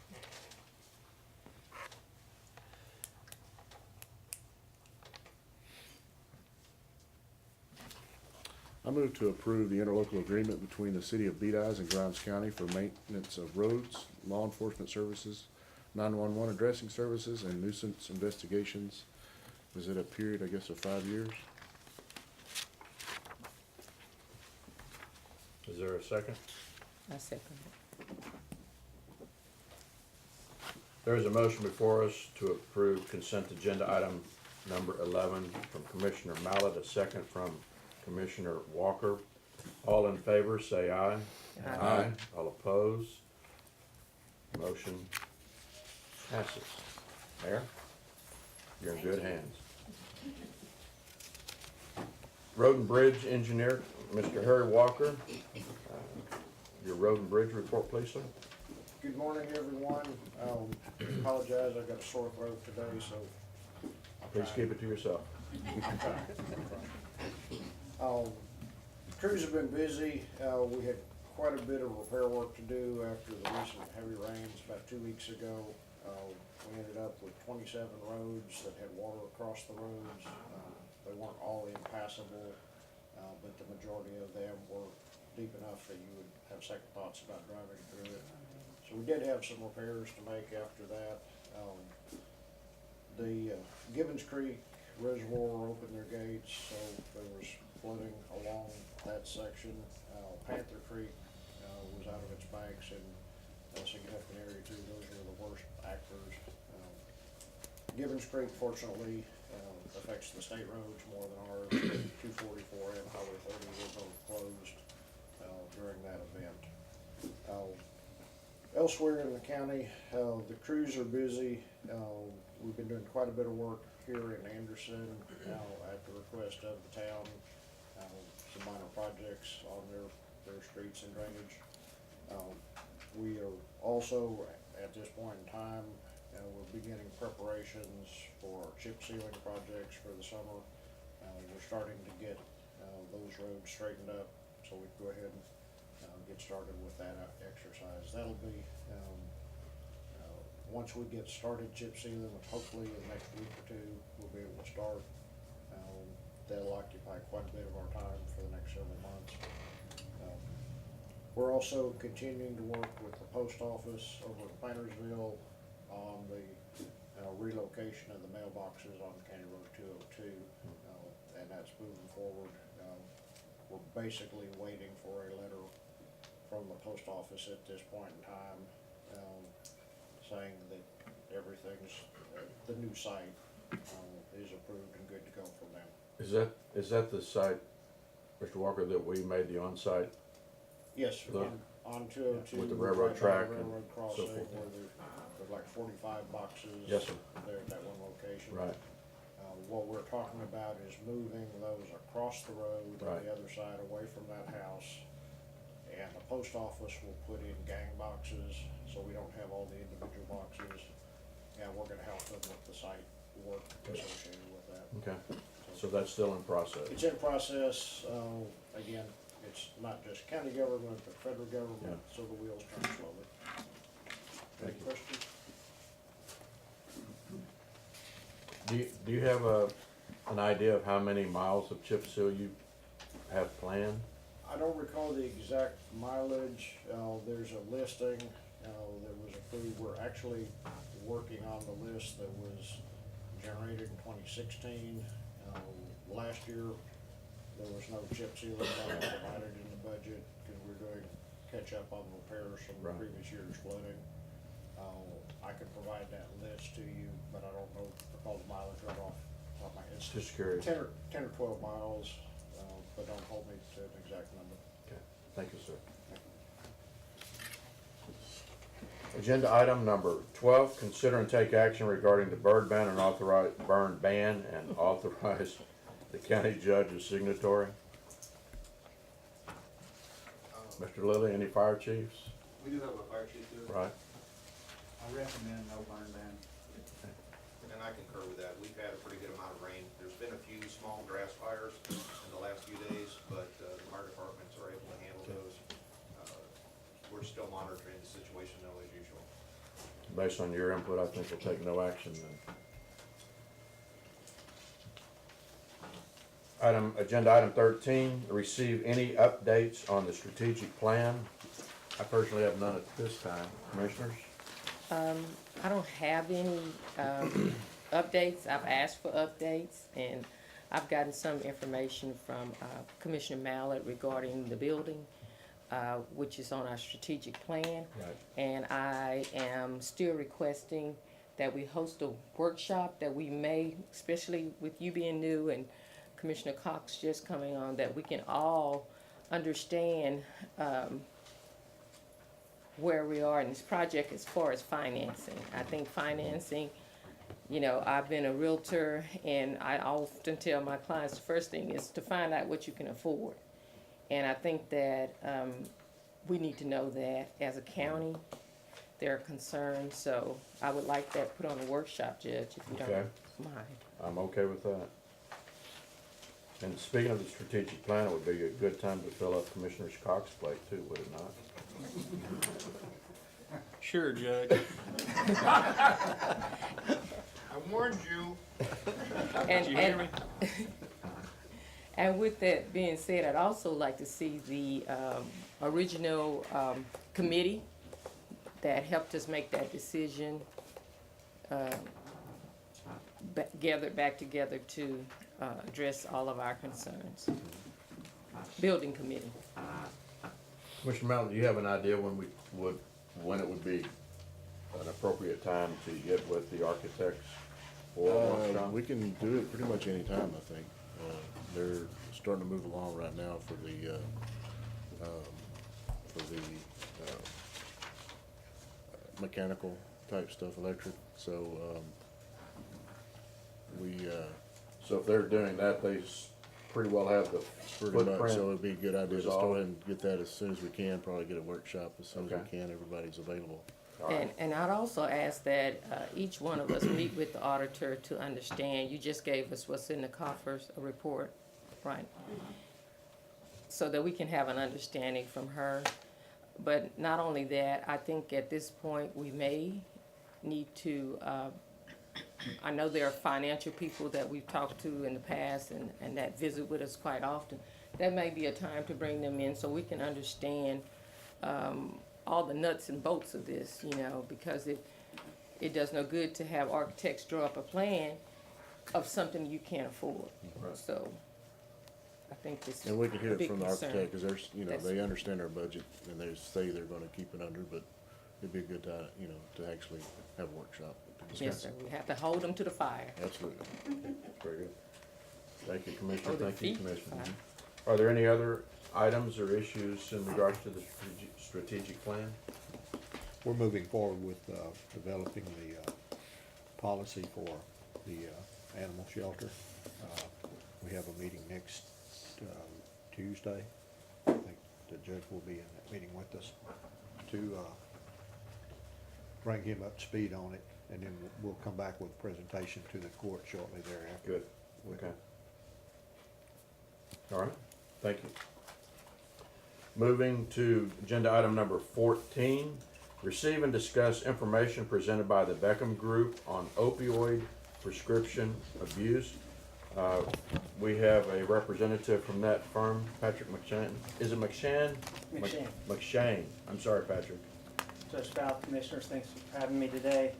I move to approve the interlocal agreement between the city of Bedice and Grimes County for maintenance of roads, law enforcement services, 911 addressing services, and nuisance investigations. Is it a period, I guess, of 5 years? Is there a second? I second it. There is a motion before us to approve consent agenda item number 11 from Commissioner Mallett, a second from Commissioner Walker. All in favor, say aye. Aye. All opposed? Motion passes. Mayor, you're in good hands. Road and Bridge Engineer, Mr. Harry Walker. Your road and bridge report, please, sir. Good morning, everyone. Apologize, I've got a sore throat today, so. Please keep it to yourself. Crews have been busy. We had quite a bit of repair work to do after the recent heavy rains about 2 weeks ago. We ended up with 27 roads that had water across the roads. They weren't all impassable, but the majority of them were deep enough that you would have second thoughts about driving through it. So we did have some repairs to make after that. The Gibbons Creek Reservoir opened their gates, so there was flooding along that section. Panther Creek was out of its banks in a significant area too. Those were the worst actors. Gibbons Creek fortunately affects the state roads more than ours. 244 and Highway 30 were both closed during that event. Elsewhere in the county, the crews are busy. We've been doing quite a bit of work here in Anderson at the request of the town. Some minor projects on their streets and drainage. We are also, at this point in time, we're beginning preparations for chip sealing projects for the summer. We're starting to get those roads straightened up, so we can go ahead and get started with that exercise. That'll be, once we get started chip sealing, which hopefully in the next week or two, we'll be able to start. That'll occupy quite a bit of our time for the next several months. We're also continuing to work with the post office over in Plantersville on the relocation of the mailboxes on County Road 202, and that's moving forward. We're basically waiting for a letter from the post office at this point in time, saying that everything's, the new site is approved and good to go from them. Is that the site, Mr. Walker, that we made the on-site? Yes, Look. on 202. With the railroad right by track the and railroad so crossing, forth. where there's like 45 boxes. Yes, sir. There at that one location. Right. What we're talking about is moving those across the road on Right. the other side, away from that house. And the post office will put in gang boxes, so we don't have all the individual boxes. And we're gonna help them with the site work associated with that. Okay, so that's still in process. It's in process. Again, it's not just county government, but federal government, so the wheels turn slowly. Any Thank you. questions? Do you have an idea of how many miles of chip seal you have planned? I don't recall the exact mileage. There's a listing that was approved. We're actually working on the list that was generated in 2016. Last year, there was no chip sealing money provided in the budget because we're doing catch up on repairs from the Right. previous year's flooding. I could provide that list to you, but I don't know, recall the mileage right off the top of my head. It's Just curious. 10 or 12 miles, but don't hold me to an exact number. Okay, thank you, sir. Agenda item number 12, consider and take action regarding the burn ban and authorize the county judge as signatory. Mr. Lilly, any fire chiefs? We do have a fire chief here. Right. I recommend no burn ban. And I concur with that. We've had a pretty good amount of rain. There's been a few small grass fires in the last few days, but the fire departments are able to handle those. We're still monitoring the situation though, as usual. Based on your input, I think we'll take no action then. Agenda item 13, receive any updates on the strategic plan. I personally have none at this time. Commissioners? I don't have any updates. I've asked for updates, and I've gotten some information from Commissioner Mallett regarding the building, which is on our strategic plan. Right. And I am still requesting that we host a workshop that we may, especially with you being new and Commissioner Cox just coming on, that we can all understand where we are in this project as far as financing. I think financing, you know, I've been a realtor, and I often tell my clients the first thing is to find out what you can afford. And I think that we need to know that as a county, there are concerns, so I would like that put on a workshop, Judge, if you Okay. don't mind. I'm okay with that. And speaking of the strategic plan, it would be a good time to fill up Commissioner Cox's plate too, would it not? Sure, Judge. I warned you. And, Did you hear me? And with that being said, I'd also like to see the original committee that helped us make that decision gathered back together to address all of our concerns. Building committee. Commissioner Mountain, do you have an idea when it would be an appropriate time to get with the architects for a workshop? We can do it pretty much any time, I think. They're starting to move along right now for the mechanical type stuff, electric, so, So if they're doing that, they pretty well have the pretty much, so footprint. it'd be a good idea to resolved. go ahead and get that as soon as we can, probably get a workshop as soon as Okay. we can, everybody's available. All right. And I'd also ask that each one of us meet with the auditor to understand, you just gave us what's in the coffers, a report, right? So that we can have an understanding from her. But not only that, I think at this point, we may need to, I know there are financial people that we've talked to in the past and that visit with us quite often. That may be a time to bring them in so we can understand all the nuts and bolts of this, you know, because it does no good to have architects draw up a plan of something you can't afford. Right. So I think this And we can hear a it big from the concern. architect, cause there's, you know, That's- they understand our budget, and they say they're gonna keep it under, but it'd be a good time, you know, to actually have a workshop to discuss. Yes, sir, we have to hold them to the fire. Absolutely. Very good. Thank you, Commissioner. Oh, the Thank you, feet. Commissioner. Fine. Are there any other items or issues in regards to the strategic plan? We're moving forward with developing the policy for the animal shelter. We have a meeting next Tuesday. I think the judge will be in that meeting with us to bring him up to speed on it, and then we'll come back with a presentation to the court shortly thereafter. Good, okay. All right, thank you. Moving to agenda item number 14, receive and discuss information presented by the Beckham Group on opioid prescription abuse. We have a representative from that firm, Patrick McShane. Is it McShane? McShane. McShane. I'm sorry, Patrick. Judge Val, Commissioners, thanks for having me today.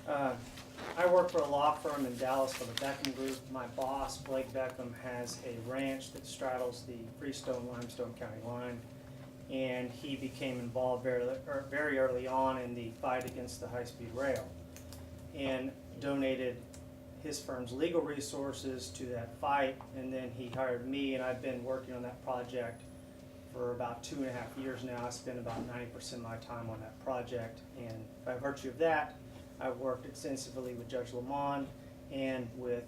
I work for a law firm in Dallas called the Beckham Group. My boss, Blake Beckham, has a ranch that straddles the Freestone-Limestone County line, and he became involved very early on in the fight against the high-speed rail, and donated his firm's legal resources to that fight, and then he hired me, and I've been working on that project for about 2.5 years now. I spend about 90% of my time on that project, and by virtue of that, I've worked extensively with Judge Lamond and with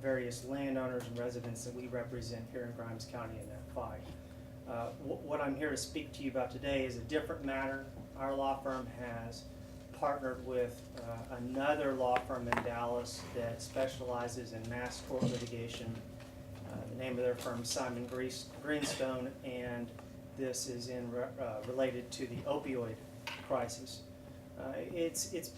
various landowners and residents that we represent here in Grimes County in that fight. What I'm here to speak to you about today is a different matter. Our law firm has partnered with another law firm in Dallas that specializes in mass tort litigation. The name of their firm is Simon Greenstone, and this is related to the opioid crisis. It's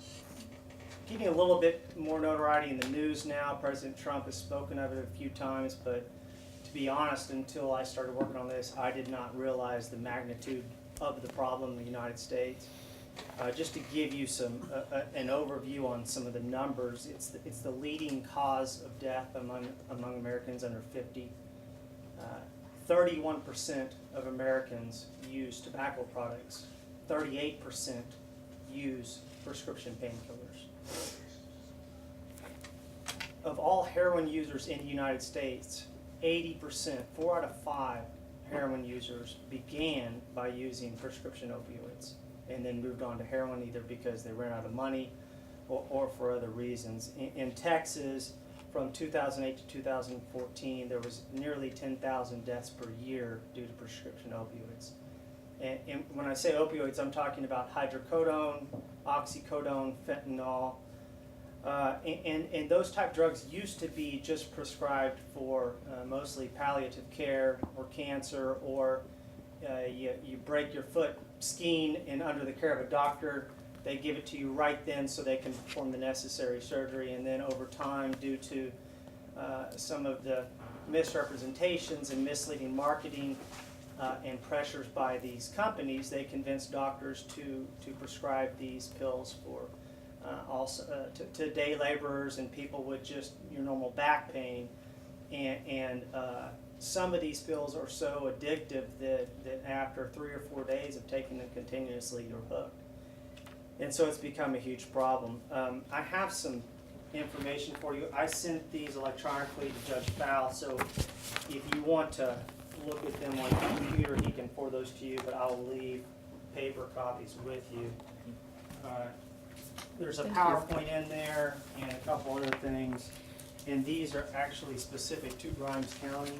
getting a little bit more notoriety in the news now. President Trump has spoken of it a few times, but to be honest, until I started working on this, I did not realize the magnitude of the problem in the United States. Just to give you an overview on some of the numbers, it's the leading cause of death among Americans under 50. 31% of Americans use tobacco products. 38% use prescription painkillers. Of all heroin users in the United States, 80%, 4 out of 5 heroin users began by using prescription opioids and then moved on to heroin either because they ran out of money or for other reasons. In Texas, from 2008 to 2014, there was nearly 10,000 deaths per year due to prescription opioids. And when I say opioids, I'm talking about hydrocodone, oxycodone, fentanyl, and those type drugs used to be just prescribed for mostly palliative care or cancer, or you break your foot skiing and under the care of a doctor, they give it to you right then so they can perform the necessary surgery, and then over time, due to some of the misrepresentations and misleading marketing and pressures by these companies, they convince doctors to prescribe these pills for also to day laborers and people with just your normal back pain. And some of these pills are so addictive that after 3 or 4 days of taking them continuously, you're hooked. And so it's become a huge problem. I have some information for you. I sent these electronically to Judge Fowl, so if you want to look at them on your computer, he can forward those to you, but I'll leave paper copies with you. There's a PowerPoint in there and a couple other things, and these are actually specific to Grimes County.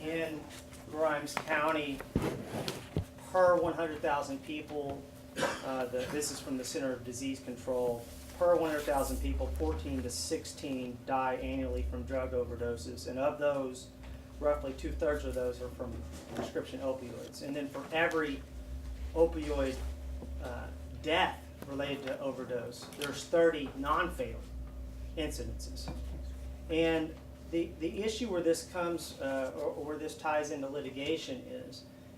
In Grimes County, per 100,000 people, this is from the Center of Disease Control, per 100,000 people, 14 to 16 die annually from drug overdoses, and of those, roughly 2/3 of those are from prescription opioids. And then for every opioid death related to overdose, there's 30 non-fatal incidences. And the issue where this comes, or where this ties into litigation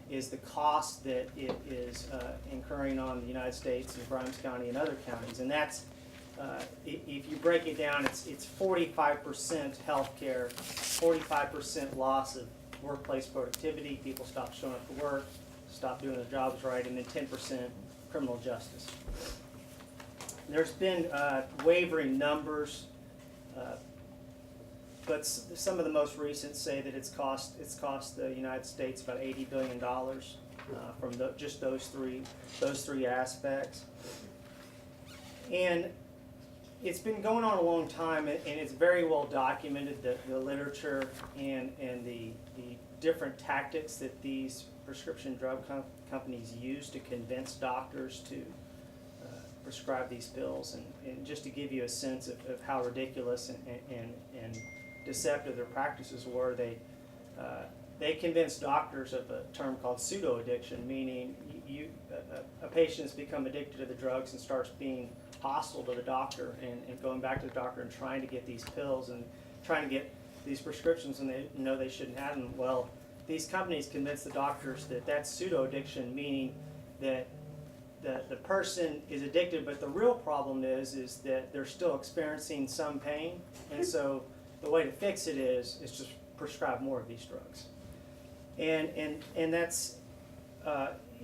is the cost that it is incurring on the United States and Grimes County and other counties. And that's, if you break it down, it's 45% healthcare, 45% loss of workplace productivity, people stop showing up to work, stop doing their jobs right, and then 10% criminal justice. There's been wavering numbers, but some of the most recent say that it's cost the United States about $80 billion from just those three aspects. And it's been going on a long time, and it's very well documented, the literature and the different tactics that these prescription drug companies use to convince doctors to prescribe these pills. And just to give you a sense of how ridiculous and deceptive their practices were, they convinced doctors of a term called pseudo-addiction, meaning a patient has become addicted to the drugs and starts being hostile to the doctor and going back to the doctor and trying to get these pills and trying to get these prescriptions, and they know they shouldn't have them. Well, these companies convince the doctors that that's pseudo-addiction, meaning that the person is addicted, but the real problem is that they're still experiencing some pain, and so the way to fix it is just prescribe more of these drugs. And that's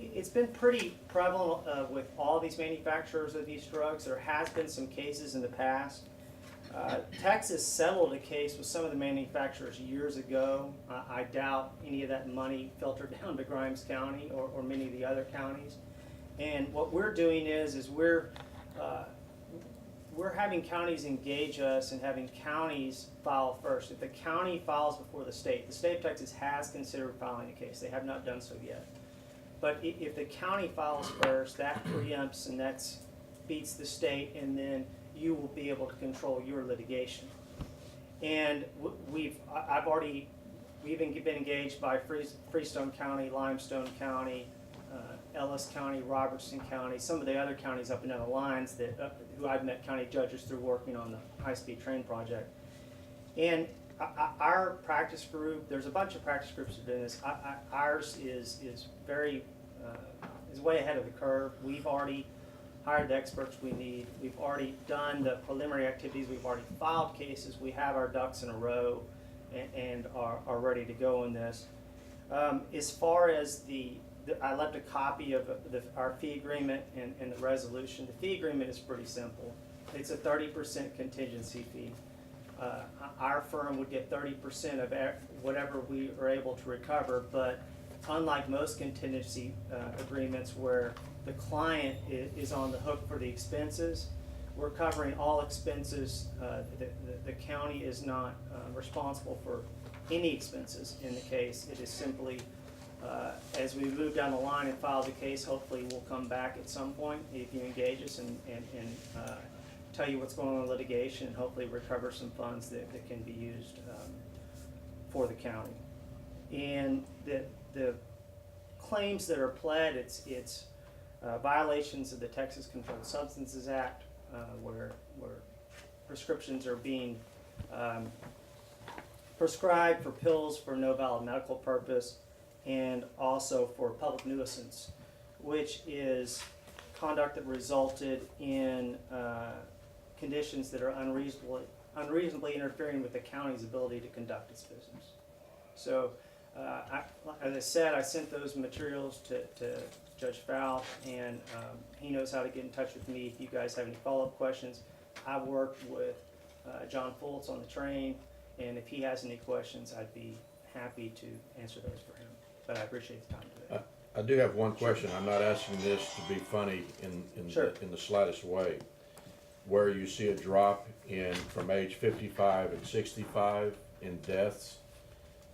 it's been pretty prevalent with all these manufacturers of these drugs. There has been some cases in the past. Texas settled a case with some of the manufacturers years ago. I doubt any of that money filtered down to Grimes County or many of the other counties. And what we're doing is we're having counties engage us and having counties file first. If the county files before the state of Texas has considered filing a case. They have not done so yet. But if the county files first, that preempts and that beats the state, and then you will be able to control your litigation. And we've been engaged by Freestone County, Limestone County, Ellis County, Robertson County, some of the other counties up and down the lines who I've met county judges through working on the high-speed train project. And our practice group, there's a bunch of practice groups that are doing this. Ours is way ahead of the curve. We've already hired the experts we need. We've already done the preliminary activities. We've already filed cases. We have our ducks in a row and are ready to go in this. As far as I left a copy of our fee agreement and the resolution. The fee agreement is pretty simple. It's a 30% contingency fee. Our firm would get 30% of whatever we are able to recover, but unlike most contingency agreements where the client is on the hook for the expenses, we're covering all expenses. The county is not responsible for any expenses in the case. It is simply, as we move down the line and file the case, hopefully we'll come back at some point if you engage us and tell you what's going on in litigation, and hopefully recover some funds that can be used for the county. And the claims that are pled, it's violations of the Texas Controlled Substances Act, where prescriptions are being prescribed for pills for no valid medical purpose, and also for public nuisance, which is conduct that resulted in conditions that are unreasonably interfering with the county's ability to conduct its business. So, as I said, I sent those materials to Judge Fowl, and he knows how to get in touch with me if you guys have any follow-up questions. I worked with John Fultz on the train, and if he has any questions, I'd be happy to answer those for him. But I appreciate the time today. I do have one question. I'm not asking this to be funny in the slightest way. Where you see a drop in from age 55 and 65 in deaths,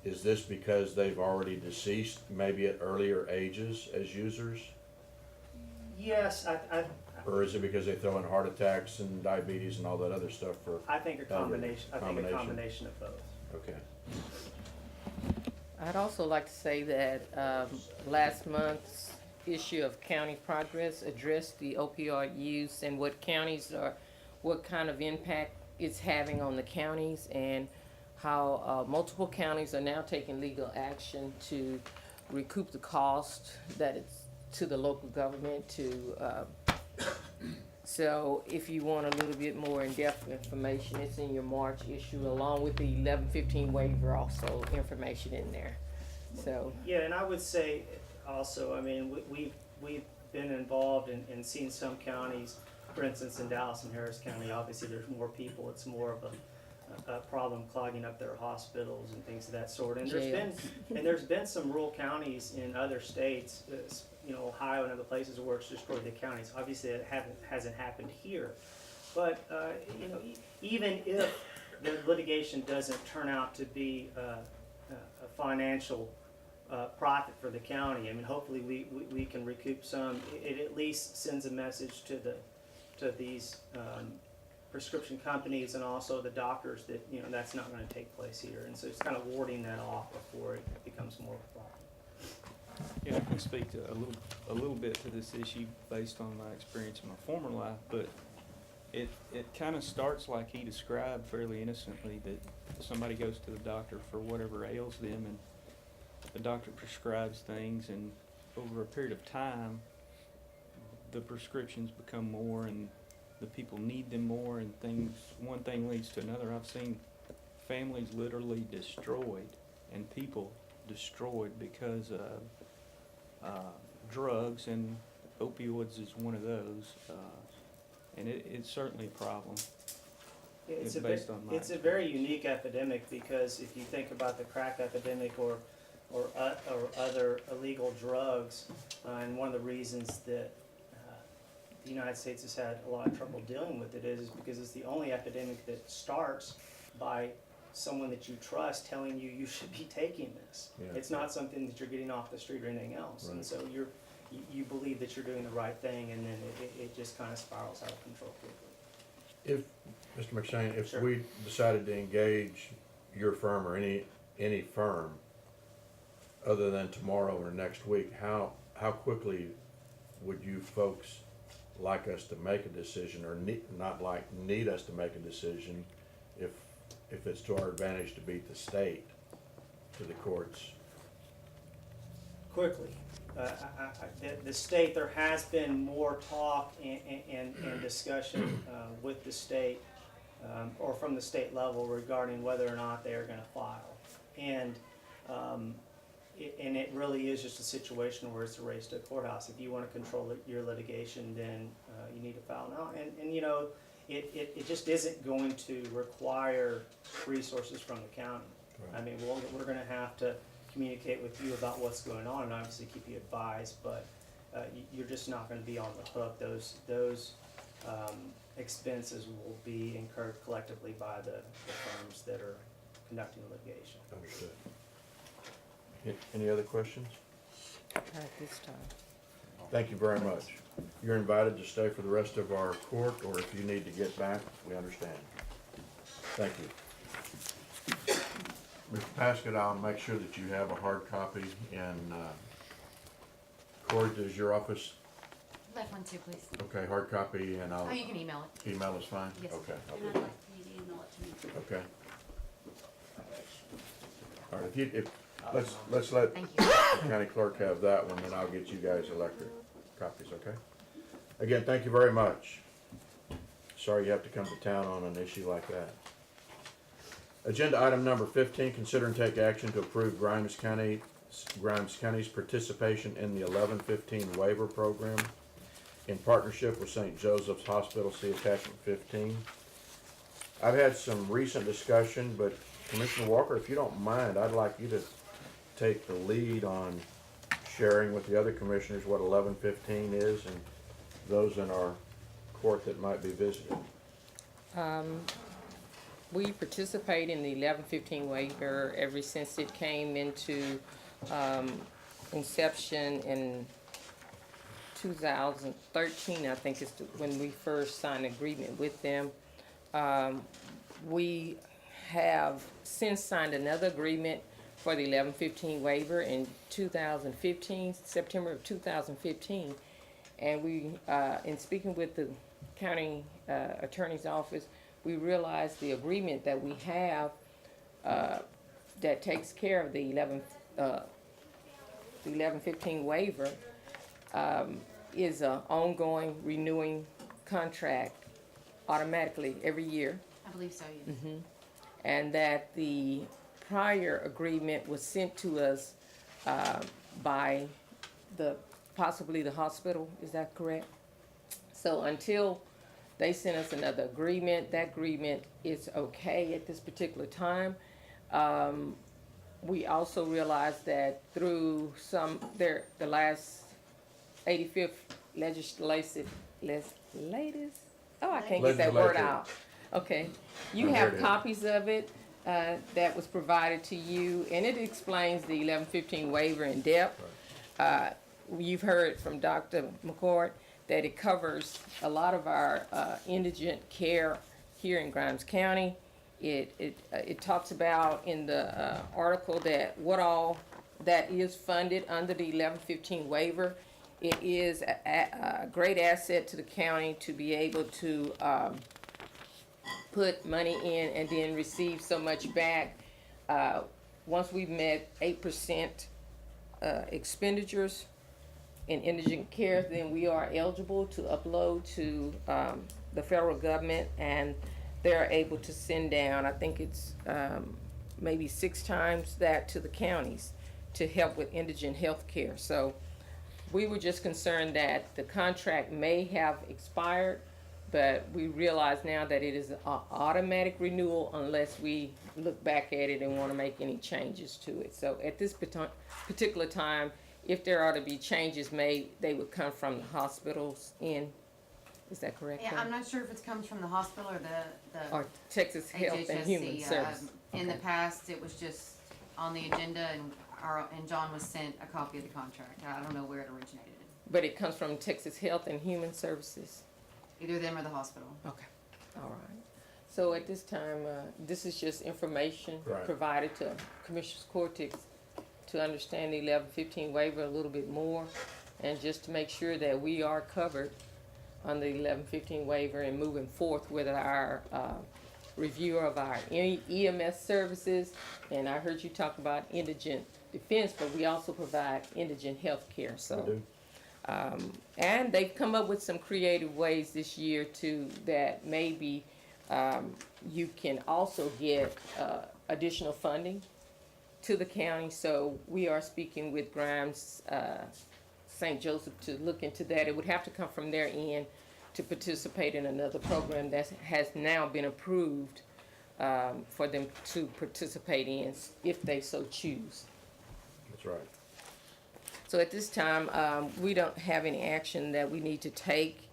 is this because they've already deceased, maybe at earlier ages as users? Yes, Or is it because they throw in heart attacks and diabetes and all that other stuff for? I think a combination. I think a combination of both. Okay. I'd also like to say that last month's issue of County Progress addressed the opioid use and what kind of impact it's having on the counties, and how multiple counties are now taking legal action to recoup the cost that it's to the local government to. So if you want a little bit more in-depth information, it's in your March issue along with the 1115 waiver, also information in there. So Yeah, and I would say also, I mean, we've been involved in seeing some counties, for instance, in Dallas and Harris County, obviously there's more people, it's more of a problem clogging up their hospitals and things of that sort. And there's been some rural counties in other states, Ohio and other places where it's destroyed the counties. Obviously, it hasn't happened here. But, even if the litigation doesn't turn out to be a financial profit for the county, I mean, hopefully we can recoup some. It at least sends a message to these prescription companies and also the doctors that, that's not gonna take place here. And so it's kind of warding that off before it becomes more of a problem. Yeah, I can speak to a little bit to this issue based on my experience in my former life, but it kind of starts like he described fairly innocently, that somebody goes to the doctor for whatever ails them, and the doctor prescribes things, and over a period of time, the prescriptions become more, and the people need them more, and one thing leads to another. I've seen families literally destroyed and people destroyed because of drugs, and opioids is one of those, and it's certainly a problem. It's based on my it's a very unique epidemic, because if you think about the crack epidemic or other illegal drugs, and one of the reasons that the United States has had a lot of trouble dealing with it is because it's the only epidemic that starts by someone that you trust telling you should be taking this. Yeah. It's not something that you're getting off the street or anything else. Right. And so you believe that you're doing the right thing, and then it just kind of spirals out of control quickly. If, Mr. McShane, if Sure. we decided to engage your firm or any firm other than tomorrow or next week, how quickly would you folks like us to make a decision, or need us to make a decision if it's to our advantage to beat the state to the courts? Quickly. The state, there has been more talk and discussion with the state, or from the state level, regarding whether or not they are gonna file. And it really is just a situation where it's a race to a courthouse. If you wanna control your litigation, then you need to file now. And it just isn't going to require resources from the county. Right. I mean, we're gonna have to communicate with you about what's going on and obviously keep you advised, but you're just not gonna be on the hook. Those expenses will be incurred collectively by the firms that are conducting the litigation. Understood. Any other questions? at this time. Thank you very much. You're invited to stay for the rest of our court, or if you need to get back, we understand. Thank you. Mr. Paskett, I'll make sure that you have a hard copy, and Corey, does your office, Left one too, please. okay, hard copy, and I'll. Oh, you can email it. Email is fine? Yes. Okay, I'll And do I'd that. like for you to email it to me. Okay. All right, let's let Thank the you. county clerk have that one, and I'll get you guys electric copies, okay? Again, thank you very much. Sorry you have to come to town on an issue like that. Agenda item number 15, consider and take action to approve Grimes County's participation in the 1115 waiver program in partnership with St. Joseph's Hospital, see attachment 15. I've had some recent discussion, but Commissioner Walker, if you don't mind, I'd like you to take the lead on sharing with the other commissioners what 1115 is and those in our court that might be visited. We participate in the 1115 waiver ever since it came into inception in 2013, I think is when we first signed an agreement with them. We have since signed another agreement for the 1115 waiver in 2015, September of 2015. And we, in speaking with the county attorney's office, we realized the agreement that we have that takes care of the 1115 waiver is an ongoing renewing contract automatically every year. I believe so, yes. And that the prior agreement was sent to us by possibly the hospital, is that correct? So until they sent us another agreement, that agreement is okay at this particular time. We also realized that through the last 85th legislative, I can't get that word out. Okay, you have copies of it that was provided to you, and it explains the 1115 waiver in depth. You've heard from Dr. McCord that it covers a lot of our indigent care here in Grimes County. It talks about in the article that what all that is funded under the 1115 waiver. It is a great asset to the county to be able to put money in and then receive so much back. Once we've met 8% expenditures in indigent care, then we are eligible to upload to the federal government, and they're able to send down, I think it's maybe 6 times that to the counties to help with indigent health care. So we were just concerned that the contract may have expired, but we realize now that it is an automatic renewal unless we look back at it and want to make any changes to it. So at this particular time, if there are to be changes made, they would come from the hospitals in. Is that correct? Yeah, I'm not sure if it comes from the hospital or the Or Texas Health and Human Services. In the past, it was just on the agenda, and John was sent a copy of the contract. I don't know where it originated. But it comes from Texas Health and Human Services. Either them or the hospital. Okay, all right. So at this time, this is just information Right. provided to Commissioners Court to understand the 1115 waiver a little bit more, and just to make sure that we are covered on the 1115 waiver and moving forth with our review of our EMS services. And I heard you talk about indigent defense, but we also provide indigent health care. So. We do. And they've come up with some creative ways this year too that maybe you can also get additional funding to the county. So we are speaking with Grimes St. Joseph to look into that. It would have to come from their end to participate in another program that has now been approved for them to participate in if they so choose. That's right. So at this time, we don't have any action that we need to take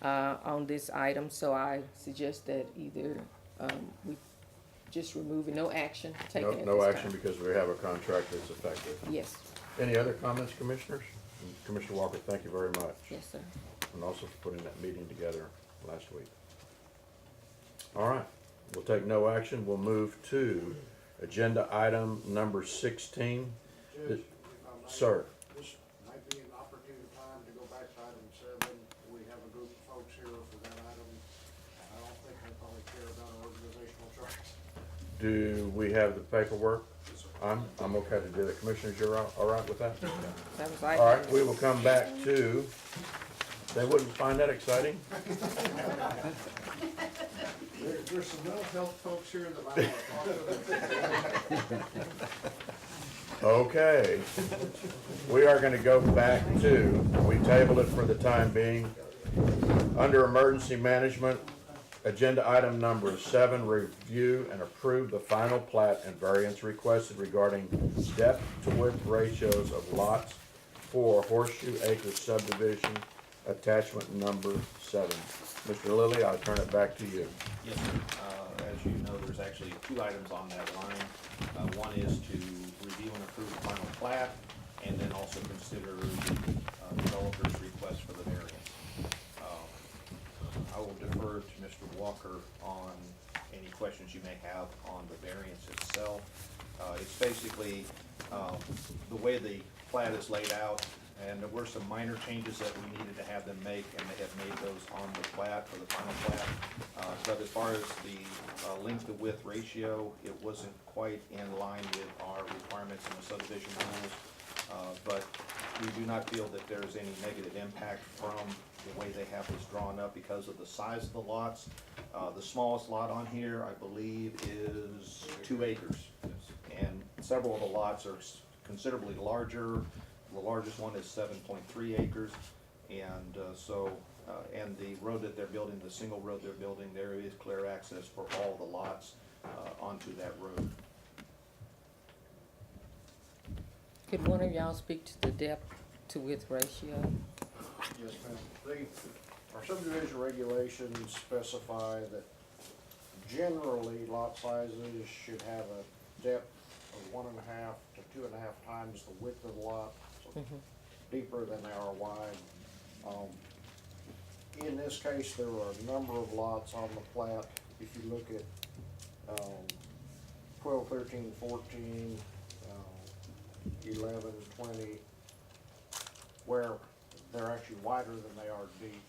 on this item, so I suggest that either we just remove it, no action taken at this time. No action because we have a contract that's effective. Yes, Any other comments, Commissioners? Commissioner Walker, thank you very much. yes, sir. And also for putting that meeting together last week. All right, we'll take no action. We'll move to agenda item number 16. Judge, Sir. this might be an opportune time to go back to item 7. We have a group of folks here for that item. I don't think they probably care about our organizational charts. Do we have the paperwork? I'm okay to do it. Commissioners, you're all right with that? That was like. All right, we will come back to They wouldn't find that exciting? There's some mental health folks here that I want to talk to. Okay. We are gonna go back to, we tabled it for the time being. Under emergency management, agenda item number 7, review and approve the final plat and variance requested regarding depth to width ratios of lots for Horseshoe Acres subdivision, attachment number 7. Mr. Lilly, I'll turn it back to you. Yes, sir. As you know, there's actually 2 items on that line. One is to review and approve the final plat, and then also consider the developer's request for the variance. I will defer to Mr. Walker on any questions you may have on the variance itself. It's basically the way the plat is laid out, and there were some minor changes that we needed to have them make, and they have made those on the plat, for the final plat. But as far as the length to width ratio, it wasn't quite in line with our requirements in the subdivision rules. But we do not feel that there's any negative impact from the way they have this drawn up because of the size of the lots. The smallest lot on here, I believe, is 2 acres. And several of the lots are considerably larger. The largest one is 7.3 acres. And and the road that they're building, the single road they're building, there is clear access for all the lots onto that road. Could one of y'all speak to the depth to width ratio? Yes, ma'am. Our subdivision regulations specify that generally lot sizes should have a depth of 1.5 to 2.5 times the width of the lot, so deeper than they are wide. In this case, there are a number of lots on the plat. If you look at 12, 13, 14, 11, 20, where they're actually wider than they are deep.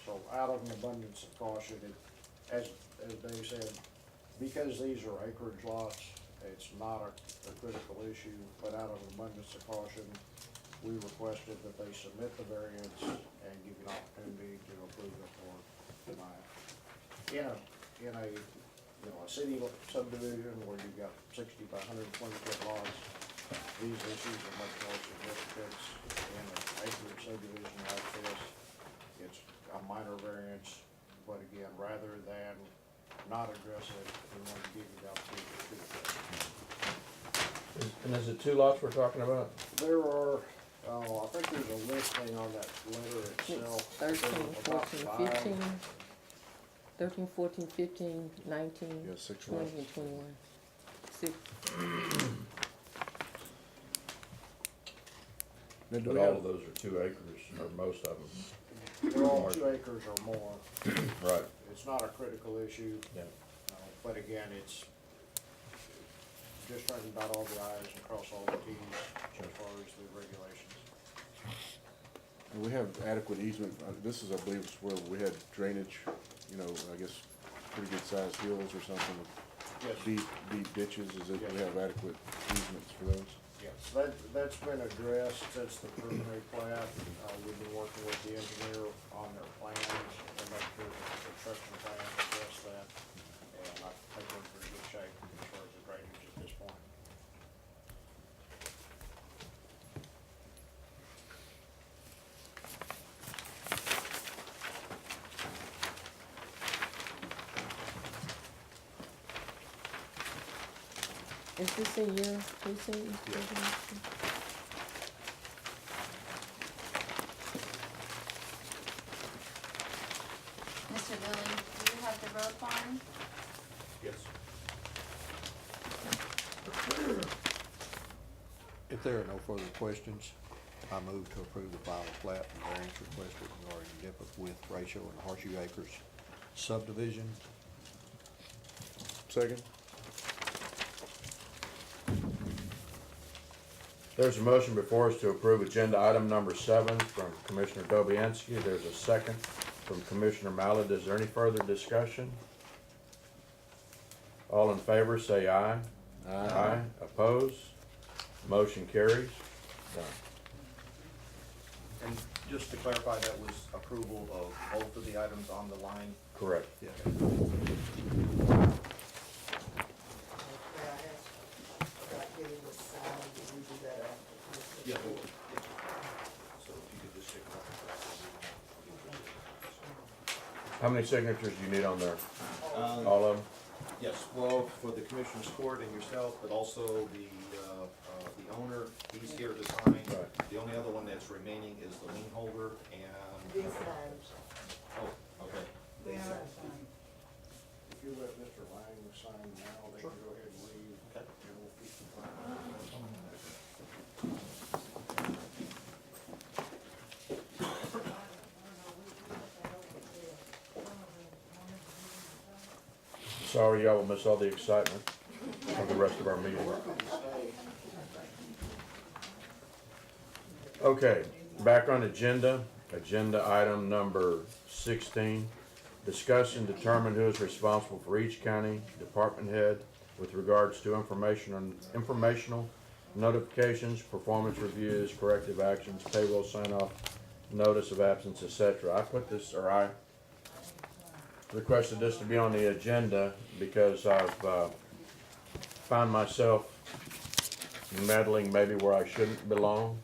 So out of an abundance of caution, as Dave said, because these are acreage lots, it's not a critical issue, but out of an abundance of caution, we requested that they submit the variance and give you an opportunity to approve it or deny it. In a a city subdivision where you've got 60 by 120 foot lots, these issues are much more significant. In an acreage subdivision like this, it's a minor variance, but again, rather than not address it, we want to give you the opportunity to address it. And is it 2 lots we're talking about? There are, I think there's a listing on that letter itself. 13, About 14, 5. 15, 13, 14, 15, 19, Yeah, 6 20, lots. and 21. 6. But all of those are 2 acres, or most of them. They're all 2 acres or more. Right. It's not a critical issue. Yeah. But again, it's just trying to dot all the i's and cross all the t's as far as the regulations. And we have adequate easement, this is, I believe, is where we had drainage, I guess, pretty good sized hills or something Yes. with deep ditches, is it, we have adequate easements for those? Yes, that's been addressed since the preliminary plat. We've been working with the engineer on their plans and make sure that the construction plan address that. And I think we're in pretty good shape as far as the drainage at this point. Is this in your precinct? Mr. Lilly, do you have the road farm? Yes. If there are no further questions, I move to approve the final plat and variance requested regarding depth width ratio in the Horseshoe Acres subdivision. Second? There's a motion before us to approve agenda item number 7 from Commissioner Dobianski. There's a second from Commissioner Mallett. Is there any further discussion? All in favor, say aye. Aye. Opposed? Motion carries. Done. And Just to clarify, that was approval of both of the items on the line? Correct. Yeah. May I ask about getting the sign, did we do that after? Yeah. So if you could just stick around. How many signatures do you need on there? Um, All of them? Yes, well, for the Commissioner's Court and yourself, but also the owner, he's here to sign. Right. The only other one that's remaining is the lien holder and, These signs. oh, okay. These signs. If you let Mr. Lang sign now, they can go ahead and leave. Okay. And we'll keep the file. Sorry, y'all will miss all the excitement of the rest of our meeting. Okay, back on agenda item number 16. Discuss and determine who is responsible for each county department head with regards to informational notifications, performance reviews, corrective actions, payroll sign-off, notice of absence, etc. I requested this to be on the agenda because I've found myself meddling maybe where I shouldn't belong,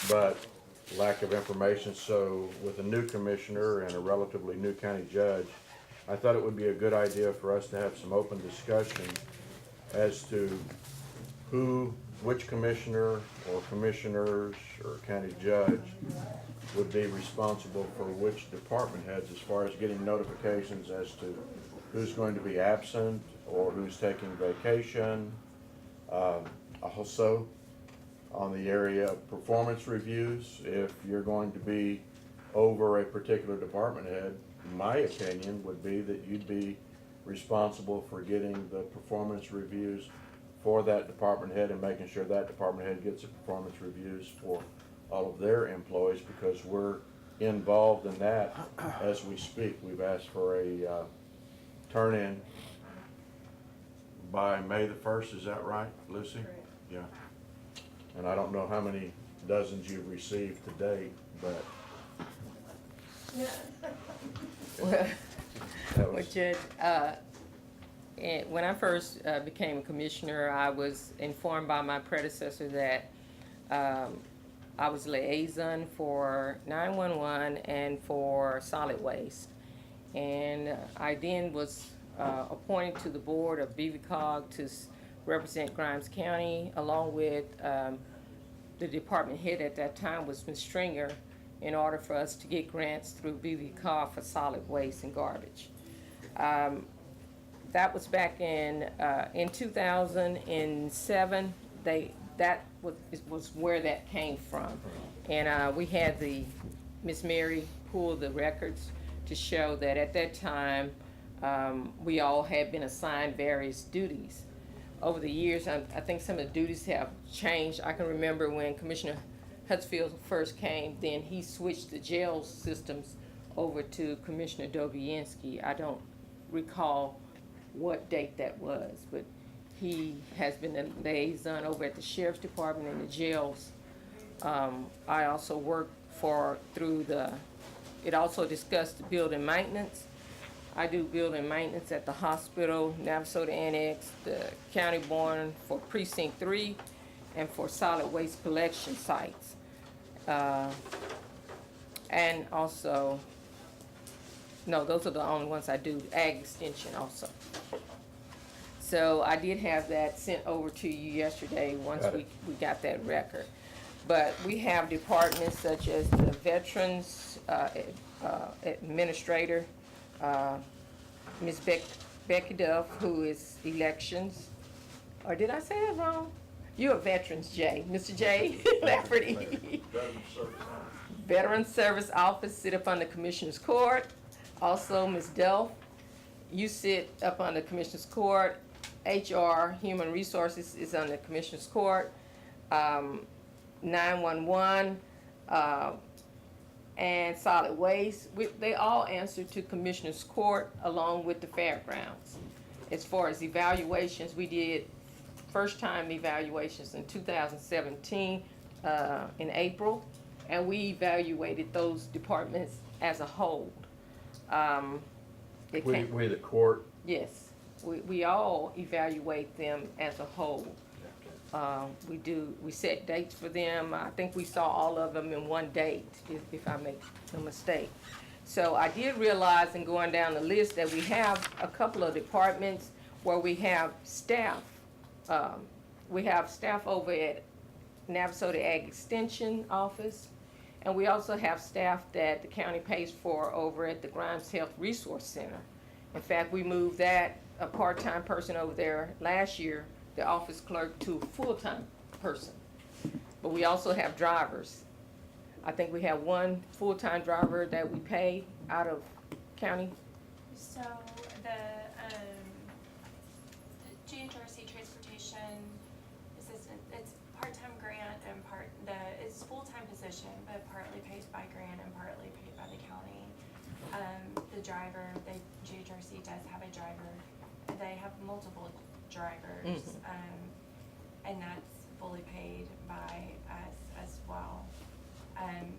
but lack of information. So with a new commissioner and a relatively new county judge, I thought it would be a good idea for us to have some open discussion as to which commissioner or commissioners or county judge would be responsible for which department heads as far as getting notifications as to who's going to be absent or who's taking vacation. Also, on the area of performance reviews, if you're going to be over a particular department head, my opinion would be that you'd be responsible for getting the performance reviews for that department head and making sure that department head gets the performance reviews for all of their employees, because we're involved in that as we speak. We've asked for a turn-in by May the 1st, is that right, Lucy? Correct. Yeah. And I don't know how many dozens you've received to date, but Well, that well, was, Judge, when I first became a commissioner, I was informed by my predecessor that I was liaison for 911 and for solid waste. And I then was appointed to the board of BVCOG to represent Grimes County, along with the department head at that time was Ms. Stringer, in order for us to get grants through BVCOG for solid waste and garbage. That was back in 2007. That was where that came from. And we had Miss Mary pull the records to show that at that time, we all had been assigned various duties. Over the years, I think some of the duties have changed. I can remember when Commissioner Hutsfield first came, then he switched the jail systems over to Commissioner Dobianski. I don't recall what date that was, but he has been a liaison over at the Sheriff's Department and the jails. I also worked it also discussed building maintenance. I do building maintenance at the hospital, Navasota Annex, the county barn for Precinct 3, and for solid waste collection sites. And also, no, those are the only ones I do, ag extension also. So I did have that sent over to you yesterday once we got that record. But we have departments such as the Veterans Administrator, Ms. Becky Duff, who is elections. Or did I say that wrong? You're a Veterans J, Mr. J. Lafferty. Veteran Service Office sit up on the Commissioner's Court. Also, Ms. Duff, you sit up on the Commissioner's Court. HR, Human Resources, is on the Commissioner's Court. 911, and solid waste, they all answer to Commissioner's Court along with the fairgrounds. As far as evaluations, we did first time evaluations in 2017 in April, and we evaluated those departments as a whole. It We, came- we the court, Yes, we all evaluate them as a whole. We set dates for them. I think we saw all of them in one date, if I make no mistake. So I did realize in going down the list that we have a couple of departments where we have staff. We have staff over at Navasota Ag Extension Office, and we also have staff that the county pays for over at the Grimes Health Resource Center. In fact, we moved a part-time person over there last year, the office clerk, to a full-time person. But we also have drivers. I think we have one full-time driver that we pay out of county. So the GHRC transportation assistant, it's part-time grant and it's full-time position, but partly paid by grant and partly paid by the county. The driver, GHRC does have a driver. They have multiple drivers, and that's fully paid by us as well.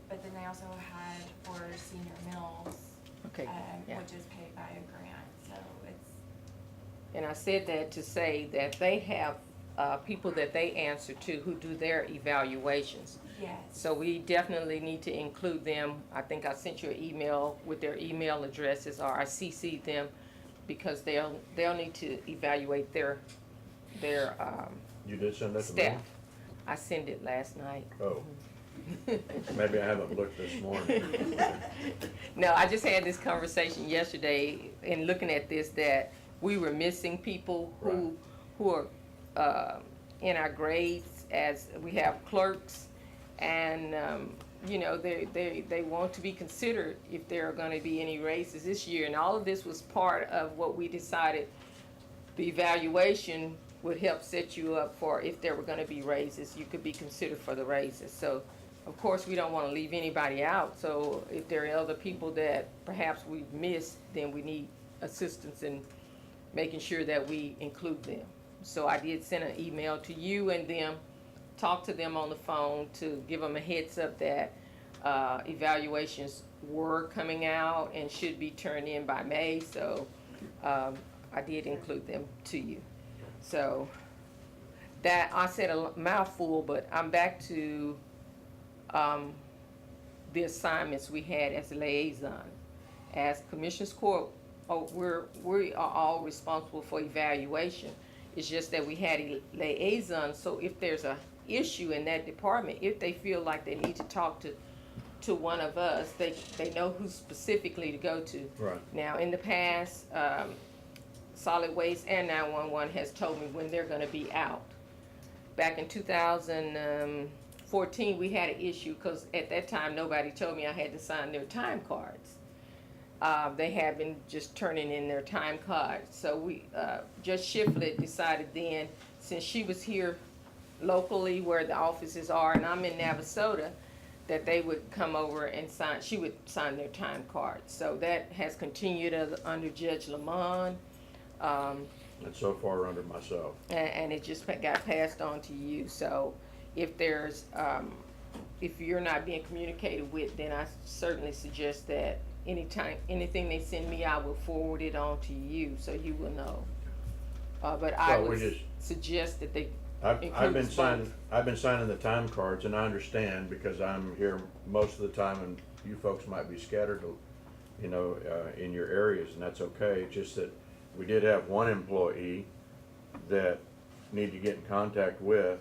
But then they also had for senior meals, Okay, yeah. which is paid by a grant, so it's. And I said that to say that they have people that they answer to who do their evaluations. Yes. So we definitely need to include them. I think I sent you an email with their email addresses, or I CC'd them, because they'll need to evaluate their you did send that to me? staff. I sent it last night. Oh. Maybe I haven't looked this morning. No, I just had this conversation yesterday in looking at this, that we were missing people who are in our grades, as we have clerks, and you know, they want to be considered if there are going to be any raises this year, and all of this was part of what we decided. The evaluation would help set you up for if there were going to be raises, you could be considered for the raises. So of course we don't want to leave anybody out, so if there are other people that perhaps we've missed, then we need assistance in making sure that we include them. So I did send an email to you and them, talk to them on the phone to give them a heads up that evaluations were coming out and should be turned in by May, so I did include them to you. So that, I said a mouthful, but I'm back to the assignments we had as a liaison. As Commissioners Court, we are all responsible for evaluation. It's just that we had a liaison, so if there's a issue in that department, if they feel like they need to talk to one of us, they know who specifically to go to. Right. Now, in the past, Solid Waste and 911 has told me when they're gonna be out. Back in 2014, we had an issue, because at that time, nobody told me I had to sign their time cards. They had been just turning in their time cards. So we, Judge Shiflett decided then, since she was here locally where the offices are, and I'm in Navasota, that they would come over and sign, she would sign their time cards. So that has continued under Judge Lamont. And so far under myself. And it just got passed on to you. So if there's, if you're not being communicated with, then I certainly suggest that anything they send me, I will forward it on to you, so you will know. But I would suggest that they I've been signing the time cards, and I understand, because I'm here most of the time, and you folks might be scattered, you know, in your areas, and that's okay. Just that we did have one employee that needed to get in contact with,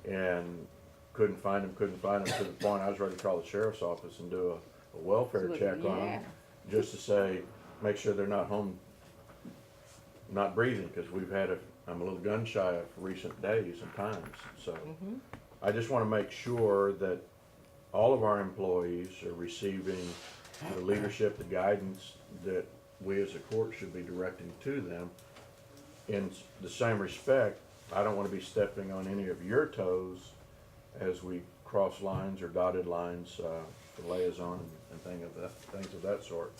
and couldn't find him to the point I was ready to call the sheriff's office and do a welfare check on them, just to say, make sure they're not home, not breathing, because I'm a little gun shy of recent days and times. So I just want to make sure that all of our employees are receiving the leadership, the guidance that we as a court should be directing to them. In the same respect, I don't want to be stepping on any of your toes as we cross lines or dotted lines for liaison and things of that sort.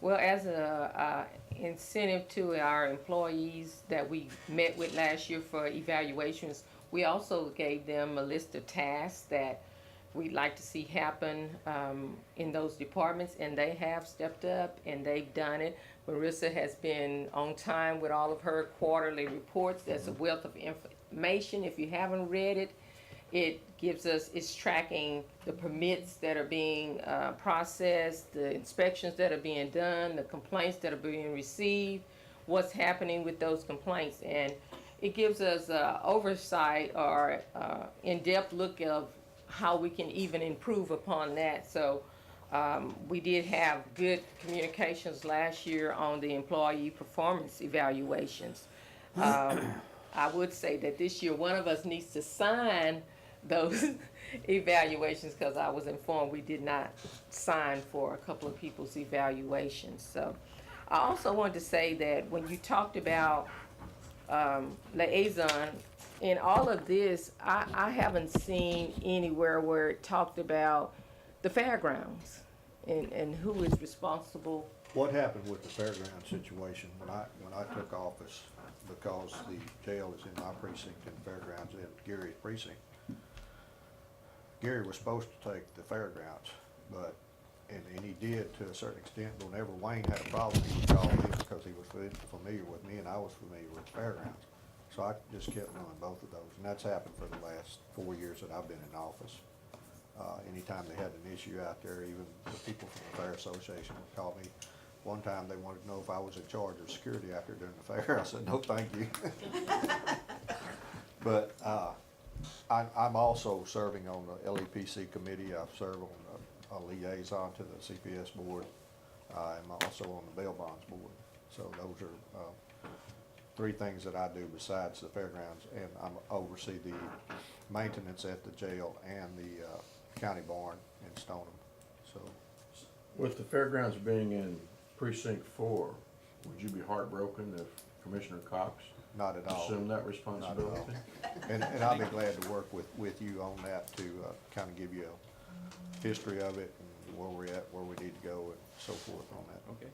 Well, as a incentive to our employees that we met with last year for evaluations, we also gave them a list of tasks that we'd like to see happen in those departments, and they have stepped up and they've done it. Marissa has been on time with all of her quarterly reports. There's a wealth of information. If you haven't read it, it gives us, it's tracking the permits that are being processed, the inspections that are being done, the complaints that are being received, what's happening with those complaints. And it gives us oversight or in-depth look of how we can even improve upon that. So we did have good communications last year on the employee performance evaluations. I would say that this year one of us needs to sign those evaluations, because I was informed we did not sign for a couple of people's evaluations. So I also wanted to say that when you talked about liaison, in all of this, I haven't seen anywhere where it talked about the fairgrounds and who is responsible. What happened with the fairground situation when I took office, because the jail is in my precinct and the fairgrounds in Gary's precinct. Gary was supposed to take the fairgrounds, but, and he did to a certain extent, but whenever Wayne had a problem, he would call me because he was familiar with me and I was familiar with the fairgrounds. So I just kept doing both of those, and that's happened for the last 4 years that I've been in office. Anytime they had an issue out there, even the people from the Fair Association would call me. One time they wanted to know if I was in charge of security out there during the fair. I said, no, thank you. But I'm also serving on the LEPC committee. I've served on a liaison to the CPS board. I'm also on the bail bonds board. So those are three things that I do besides the fairgrounds, and I oversee the maintenance at the jail and the county barn in Stoneham. So, With the fairgrounds being in precinct 4, would you be heartbroken if Commissioner Cox not at all. assumed that Not at responsibility? all. And I'll be glad to work with you on that to kind of give you a history of it and where we're at, where we need to go, and so forth on that. Okay.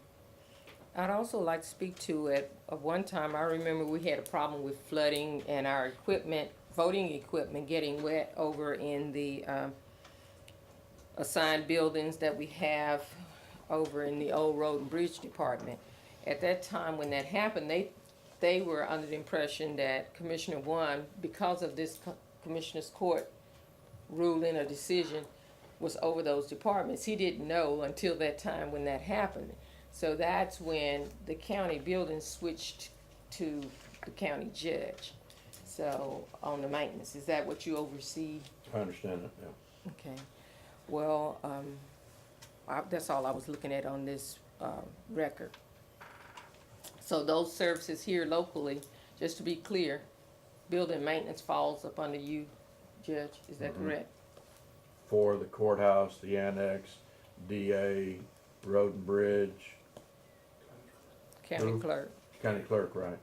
I'd also like to speak to at one time, I remember we had a problem with flooding and our equipment, voting equipment getting wet over in the assigned buildings that we have over in the old road and bridge department. At that time when that happened, they were under the impression that Commissioner One, because of this Commissioner's Court ruling or decision, was over those departments. He didn't know until that time when that happened. So that's when the county building switched to the county judge. So on the maintenance, is that what you oversee? I understand that, yeah. Okay. Well, that's all I was looking at on this record. So those services here locally, just to be clear, building maintenance falls up under you, Judge, is that correct? For the courthouse, the annex, DA, road and bridge. County Who? clerk, County clerk, right?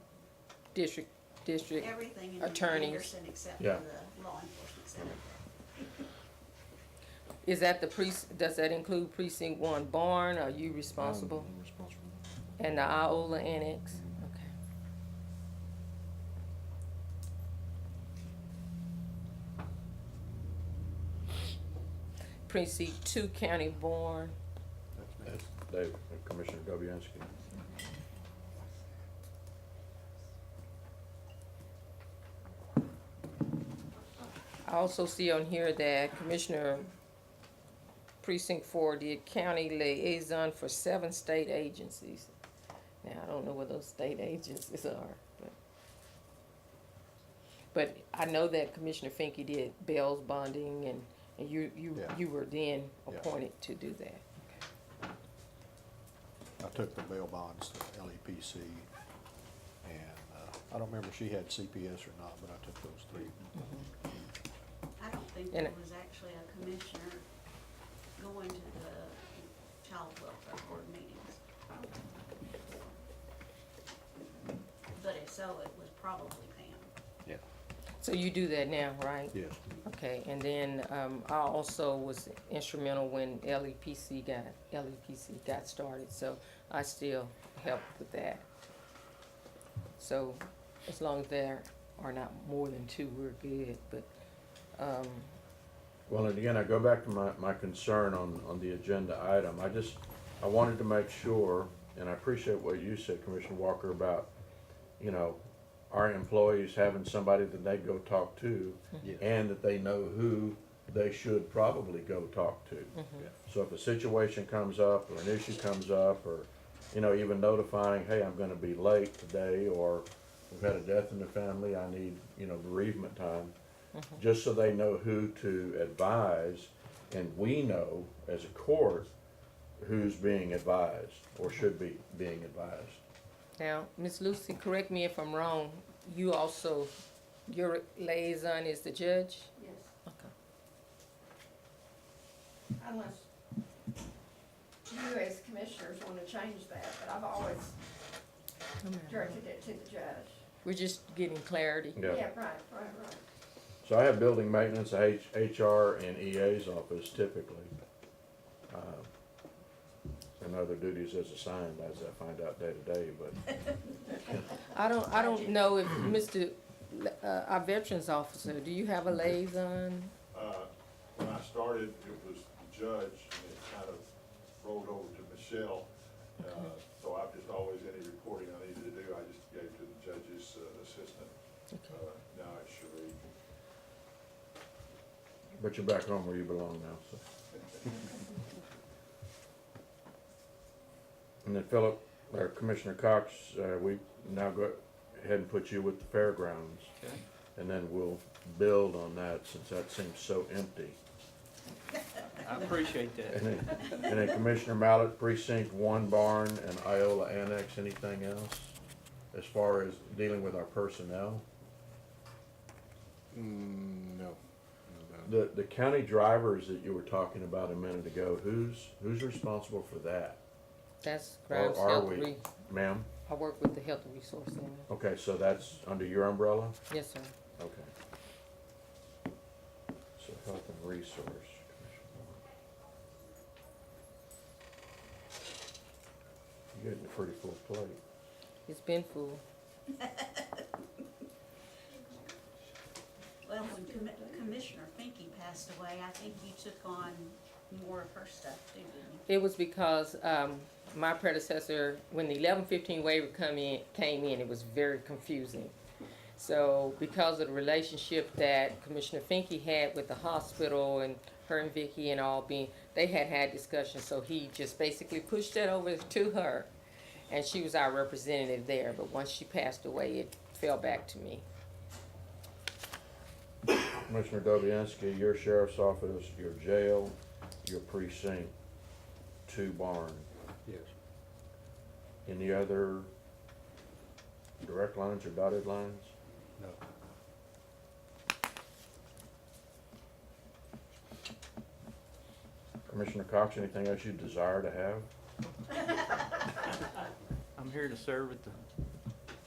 district Everything in attorneys. Anderson except for Yeah. the law enforcement center. Is that does that include precinct 1 barn? Are you responsible? I'm responsible. And the Iola annex? Okay. Precinct 2 county barn. That's Dave, Commissioner Gobianski. I also see on here that Commissioner Precinct 4 did county liaison for 7 state agencies. Now, I don't know what those state agencies are, but I know that Commissioner Finke did Bell's bonding, and you Yeah. were then Yeah. appointed to do that. I took the bail bonds to LEPC, and I don't remember if she had CPS or not, but I took those three. I don't think And there was actually a commissioner going to the child welfare board meetings. But if so, it was probably Pam. Yeah. So you do that now, right? Yes. Okay, and then I also was instrumental when LEPC got started, so I still helped with that. So as long as there are not more than 2, we're good, but Well, and again, I go back to my concern on the agenda item. I wanted to make sure, and I appreciate what you said, Commissioner Walker, about, you know, our employees having somebody that they go talk to, Yes. and that they know who they should probably go talk to. So if a situation comes up, or an issue comes up, or, you know, even notifying, hey, I'm gonna be late today, or we've had a death in the family, I need, you know, bereavement time, just so they know who to advise, and we know, as a court, who's being advised, or should be being advised. Now, Ms. Lucy, correct me if I'm wrong, you also, your liaison is the judge? Yes. Okay. Unless you as commissioners wanna change that, but I've always directed it to the judge. We're just getting clarity. Yeah. Yeah, right. So I have building maintenance, HR, and EA's office typically. And other duties as assigned, as I find out day to day, but I don't know if our veterans officer, do you have a liaison? When I started, it was the judge, and it kind of rolled over to Michelle. So I've just always, any reporting I needed to do, I just gave to the judge's assistant. Now it's Sheree. but you're back home where you belong now, so. And then Philip, or Commissioner Cox, we now go ahead and put you with the fairgrounds. Okay. And then we'll build on that, since that seems so empty. I appreciate that. And then Commissioner Mallett, Precinct 1 barn and Iola Annex, anything else? As far as dealing with our personnel? No. The county drivers that you were talking about a minute ago, who's responsible for that? That's Or Grimes are Health we, ma'am? I work with the Health Resource Center. Okay, so that's under your umbrella? Yes, sir. Okay. So Health and Resource. You're getting a pretty full plate. It's been full. Well, when Commissioner Finke passed away, I think you took on more of her stuff too, didn't you? It was because my predecessor, when the 1115 waiver came in, it was very confusing. So because of the relationship that Commissioner Finke had with the hospital, and her and Vicky and all they had discussions, so he just basically pushed that over to her. And she was our representative there, but once she passed away, it fell back to me. Commissioner Dobianski, your sheriff's office, your jail, your precinct 2 barn. Yes. Any other direct lines or dotted lines? No. Commissioner Cox, anything else you desire to have? I'm here to serve at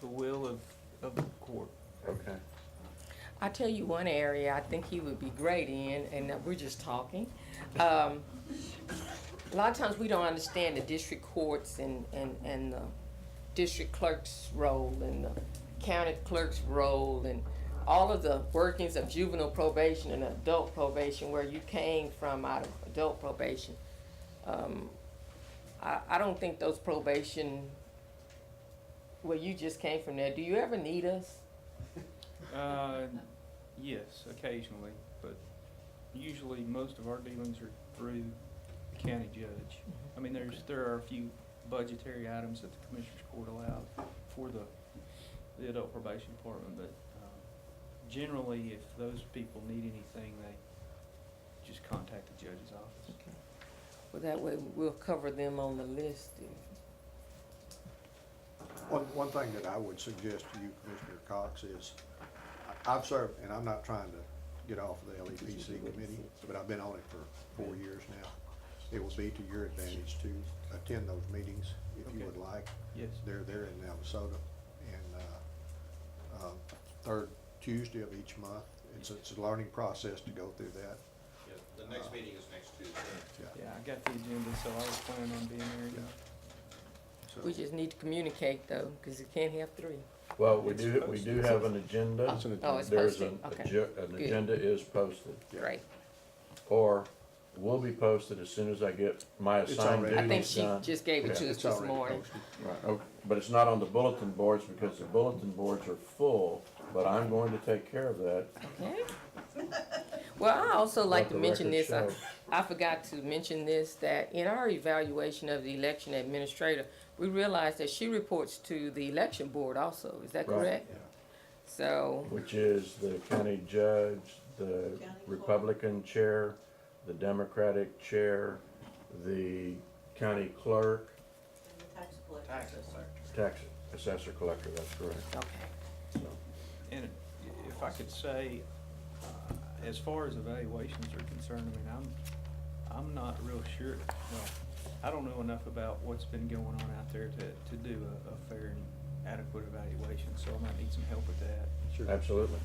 the will of the court. Okay. I'll tell you one area I think he would be great in, and we're just talking. A lot of times we don't understand the district courts and the district clerk's role and the county clerk's role and all of the workings of juvenile probation and adult probation, where you came from out of adult probation. I don't think those probation, well, you just came from there. Do you ever need us? Yes, occasionally, but usually most of our dealings are through the county judge. I mean, there are a few budgetary items that the Commissioners Court allows for the adult probation department, but generally, if those people need anything, they just contact the judge's office. Okay. Well, that way we'll cover them on the list. One thing that I would suggest to you, Commissioner Cox, is I've served, and I'm not trying to get off of the LEPC committee, but I've been on it for 4 years now. It will be to your advantage to attend those meetings if you would like. Yes. They're in Navasota, and third Tuesday of each month. It's a learning process to go through that. Yeah, the next meeting is next Tuesday. Yeah, I got the agenda, so I was planning on being there again. So, We just need to communicate though, because you can't have 3. Well, we do have an agenda. Oh, it's There's posted, okay. an agenda is posted. Great. or will be posted as soon as I get my It's assigned already- I think duties she done. just gave it Yeah. to us It's this already morning. posted. Right, okay, but it's not on the bulletin boards because the bulletin boards are full, but I'm going to take care of that. Okay. Well, I also like Let to the mention record this, show. I forgot to mention this, that in our evaluation of the election administrator, we realized that she reports to the election board also, is that Right. correct? So, Which is the county judge, the County clerk. Republican chair, the Democratic chair, the county clerk, Tax collector. tax assessor collector, that's correct. okay. So, And if I could say, as far as evaluations are concerned, I mean, I'm not real sure, well, I don't know enough about what's been going on out there to do a fair and adequate evaluation, so I might need some help with that. Sure. absolutely.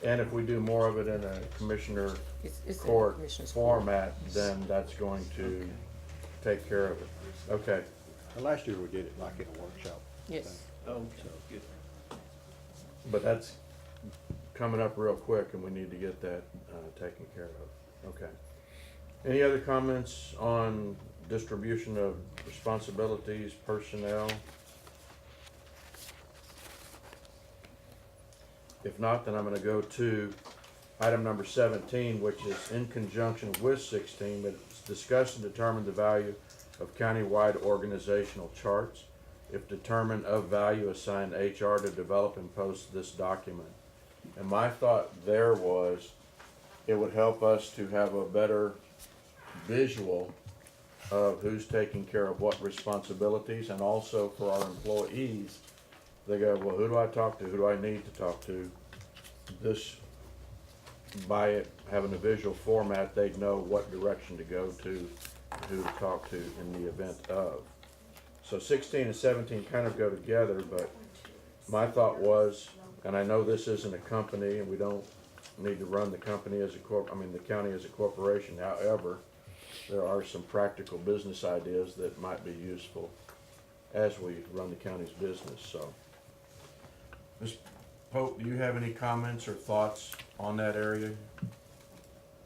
And if we do more of it in a commissioner It's in court Commissioner's Court. format, then that's going to take care of it. Okay, And last year we did it like in a workshop. Yes. Okay, good. but that's coming up real quick and we need to get that taken care of. Okay. Any other comments on distribution of responsibilities, personnel? If not, then I'm gonna go to item number 17, which is in conjunction with 16, but it's discuss and determine the value of countywide organizational charts. If determined of value, assign HR to develop and post this document. And my thought there was, it would help us to have a better visual of who's taking care of what responsibilities, and also for our employees, they go, well, who do I talk to, who do I need to talk to? This, by it, having a visual format, they'd know what direction to go to, who to talk to in the event of. So 16 and 17 kind of go together, but my thought was, and I know this isn't a company, and we don't need to run the company as a the county as a corporation, however, there are some practical business ideas that might be useful as we run the county's business, so. Ms. Pope, do you have any comments or thoughts on that area?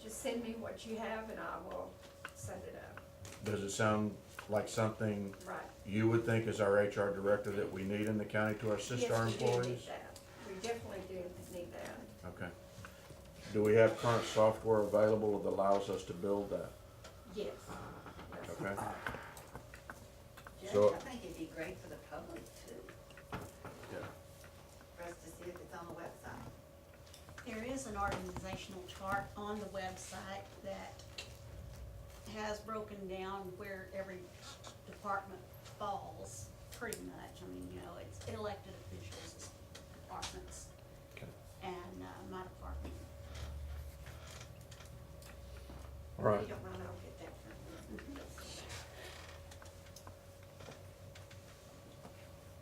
Just send me what you have and I will set it up. Does it sound like something Right. you would think as our HR director that we need in the county to assist our Yes, we do need employees? that. We definitely do need that. Okay. Do we have current software available that allows us to build that? Yes. Okay. Judge, So- I think it'd be great for the public too, Yeah. for us to see if it's on the website. There is an organizational chart on the website that has broken down where every department falls, pretty much. I mean, it's elected officials, departments, Okay. and my department. All right. If you don't mind, I'll get that from you.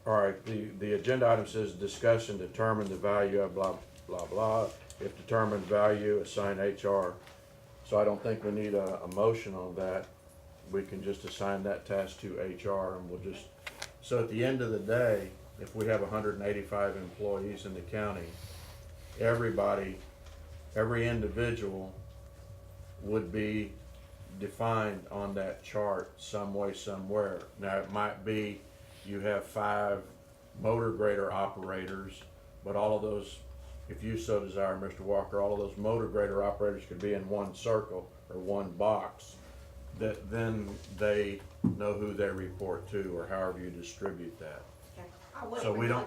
All right, the agenda item says discuss and determine the value of blah, blah, blah. If determined value, assign HR. So I don't think we need a motion on that. We can just assign that task to HR and we'll just, so at the end of the day, if we have 185 employees in the county, everybody, every individual would be defined on that chart some way, somewhere. Now, it might be you have 5 motor grader operators, but all of those, if you so desire, Mr. Walker, all of those motor grader operators could be in one circle or one box, that then they know who they report to, or however you distribute that. So we don't,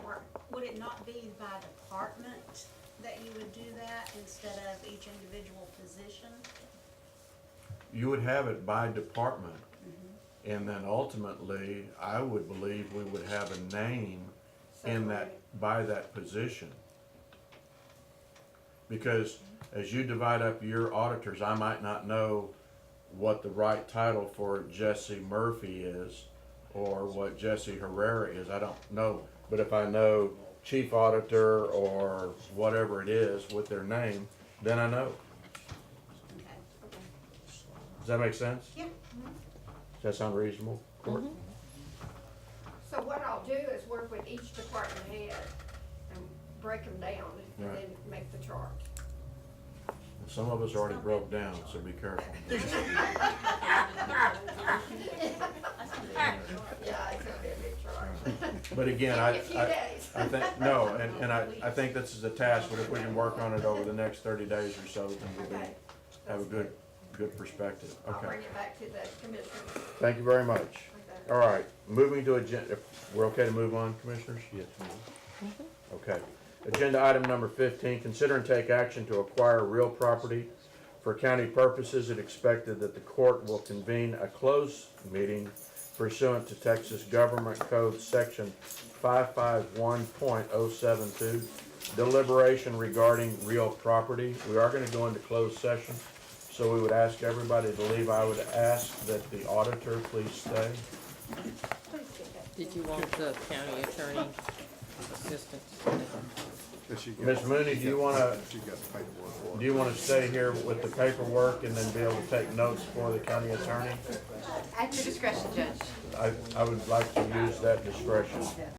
Would it not be by department that you would do that instead of each individual position? you would have it by department. And then ultimately, I would believe we would have a name in that, by that position. Because as you divide up your auditors, I might not know what the right title for Jesse Murphy is, or what Jesse Herrera is, I don't know. But if I know chief auditor or whatever it is with their name, then I know. Okay. Does that make sense? Yeah. Does that sound reasonable, Court? So what I'll do is work with each department head and break them down and Right. then make the chart. Some of us already broke down, so be careful. Yeah, it's gonna be a big charge. But again, Give me a few days. I think, no, and I think this is a task, but if we can work on it over the next 30 days or so, then we'll be, Okay. have a good perspective. I'll Okay. bring it back to the commissioners. Thank you very much. Okay. All right, moving to agenda, we're okay to move on, commissioners? Yes. Okay. Agenda item number 15, consider and take action to acquire real property for county purposes. It expected that the court will convene a closed meeting pursuant to Texas Government Code Section 551.072, deliberation regarding real property. We are going to go into closed session, so we would ask everybody to leave. I would ask that the auditor please stay. Did you want the county attorney assistant? Ms. Mooney, do you want to She got the paperwork for it. Do you want to stay here with the paperwork and then be able to take notes for the county attorney? At your discretion, Judge. I would like to use that discretion.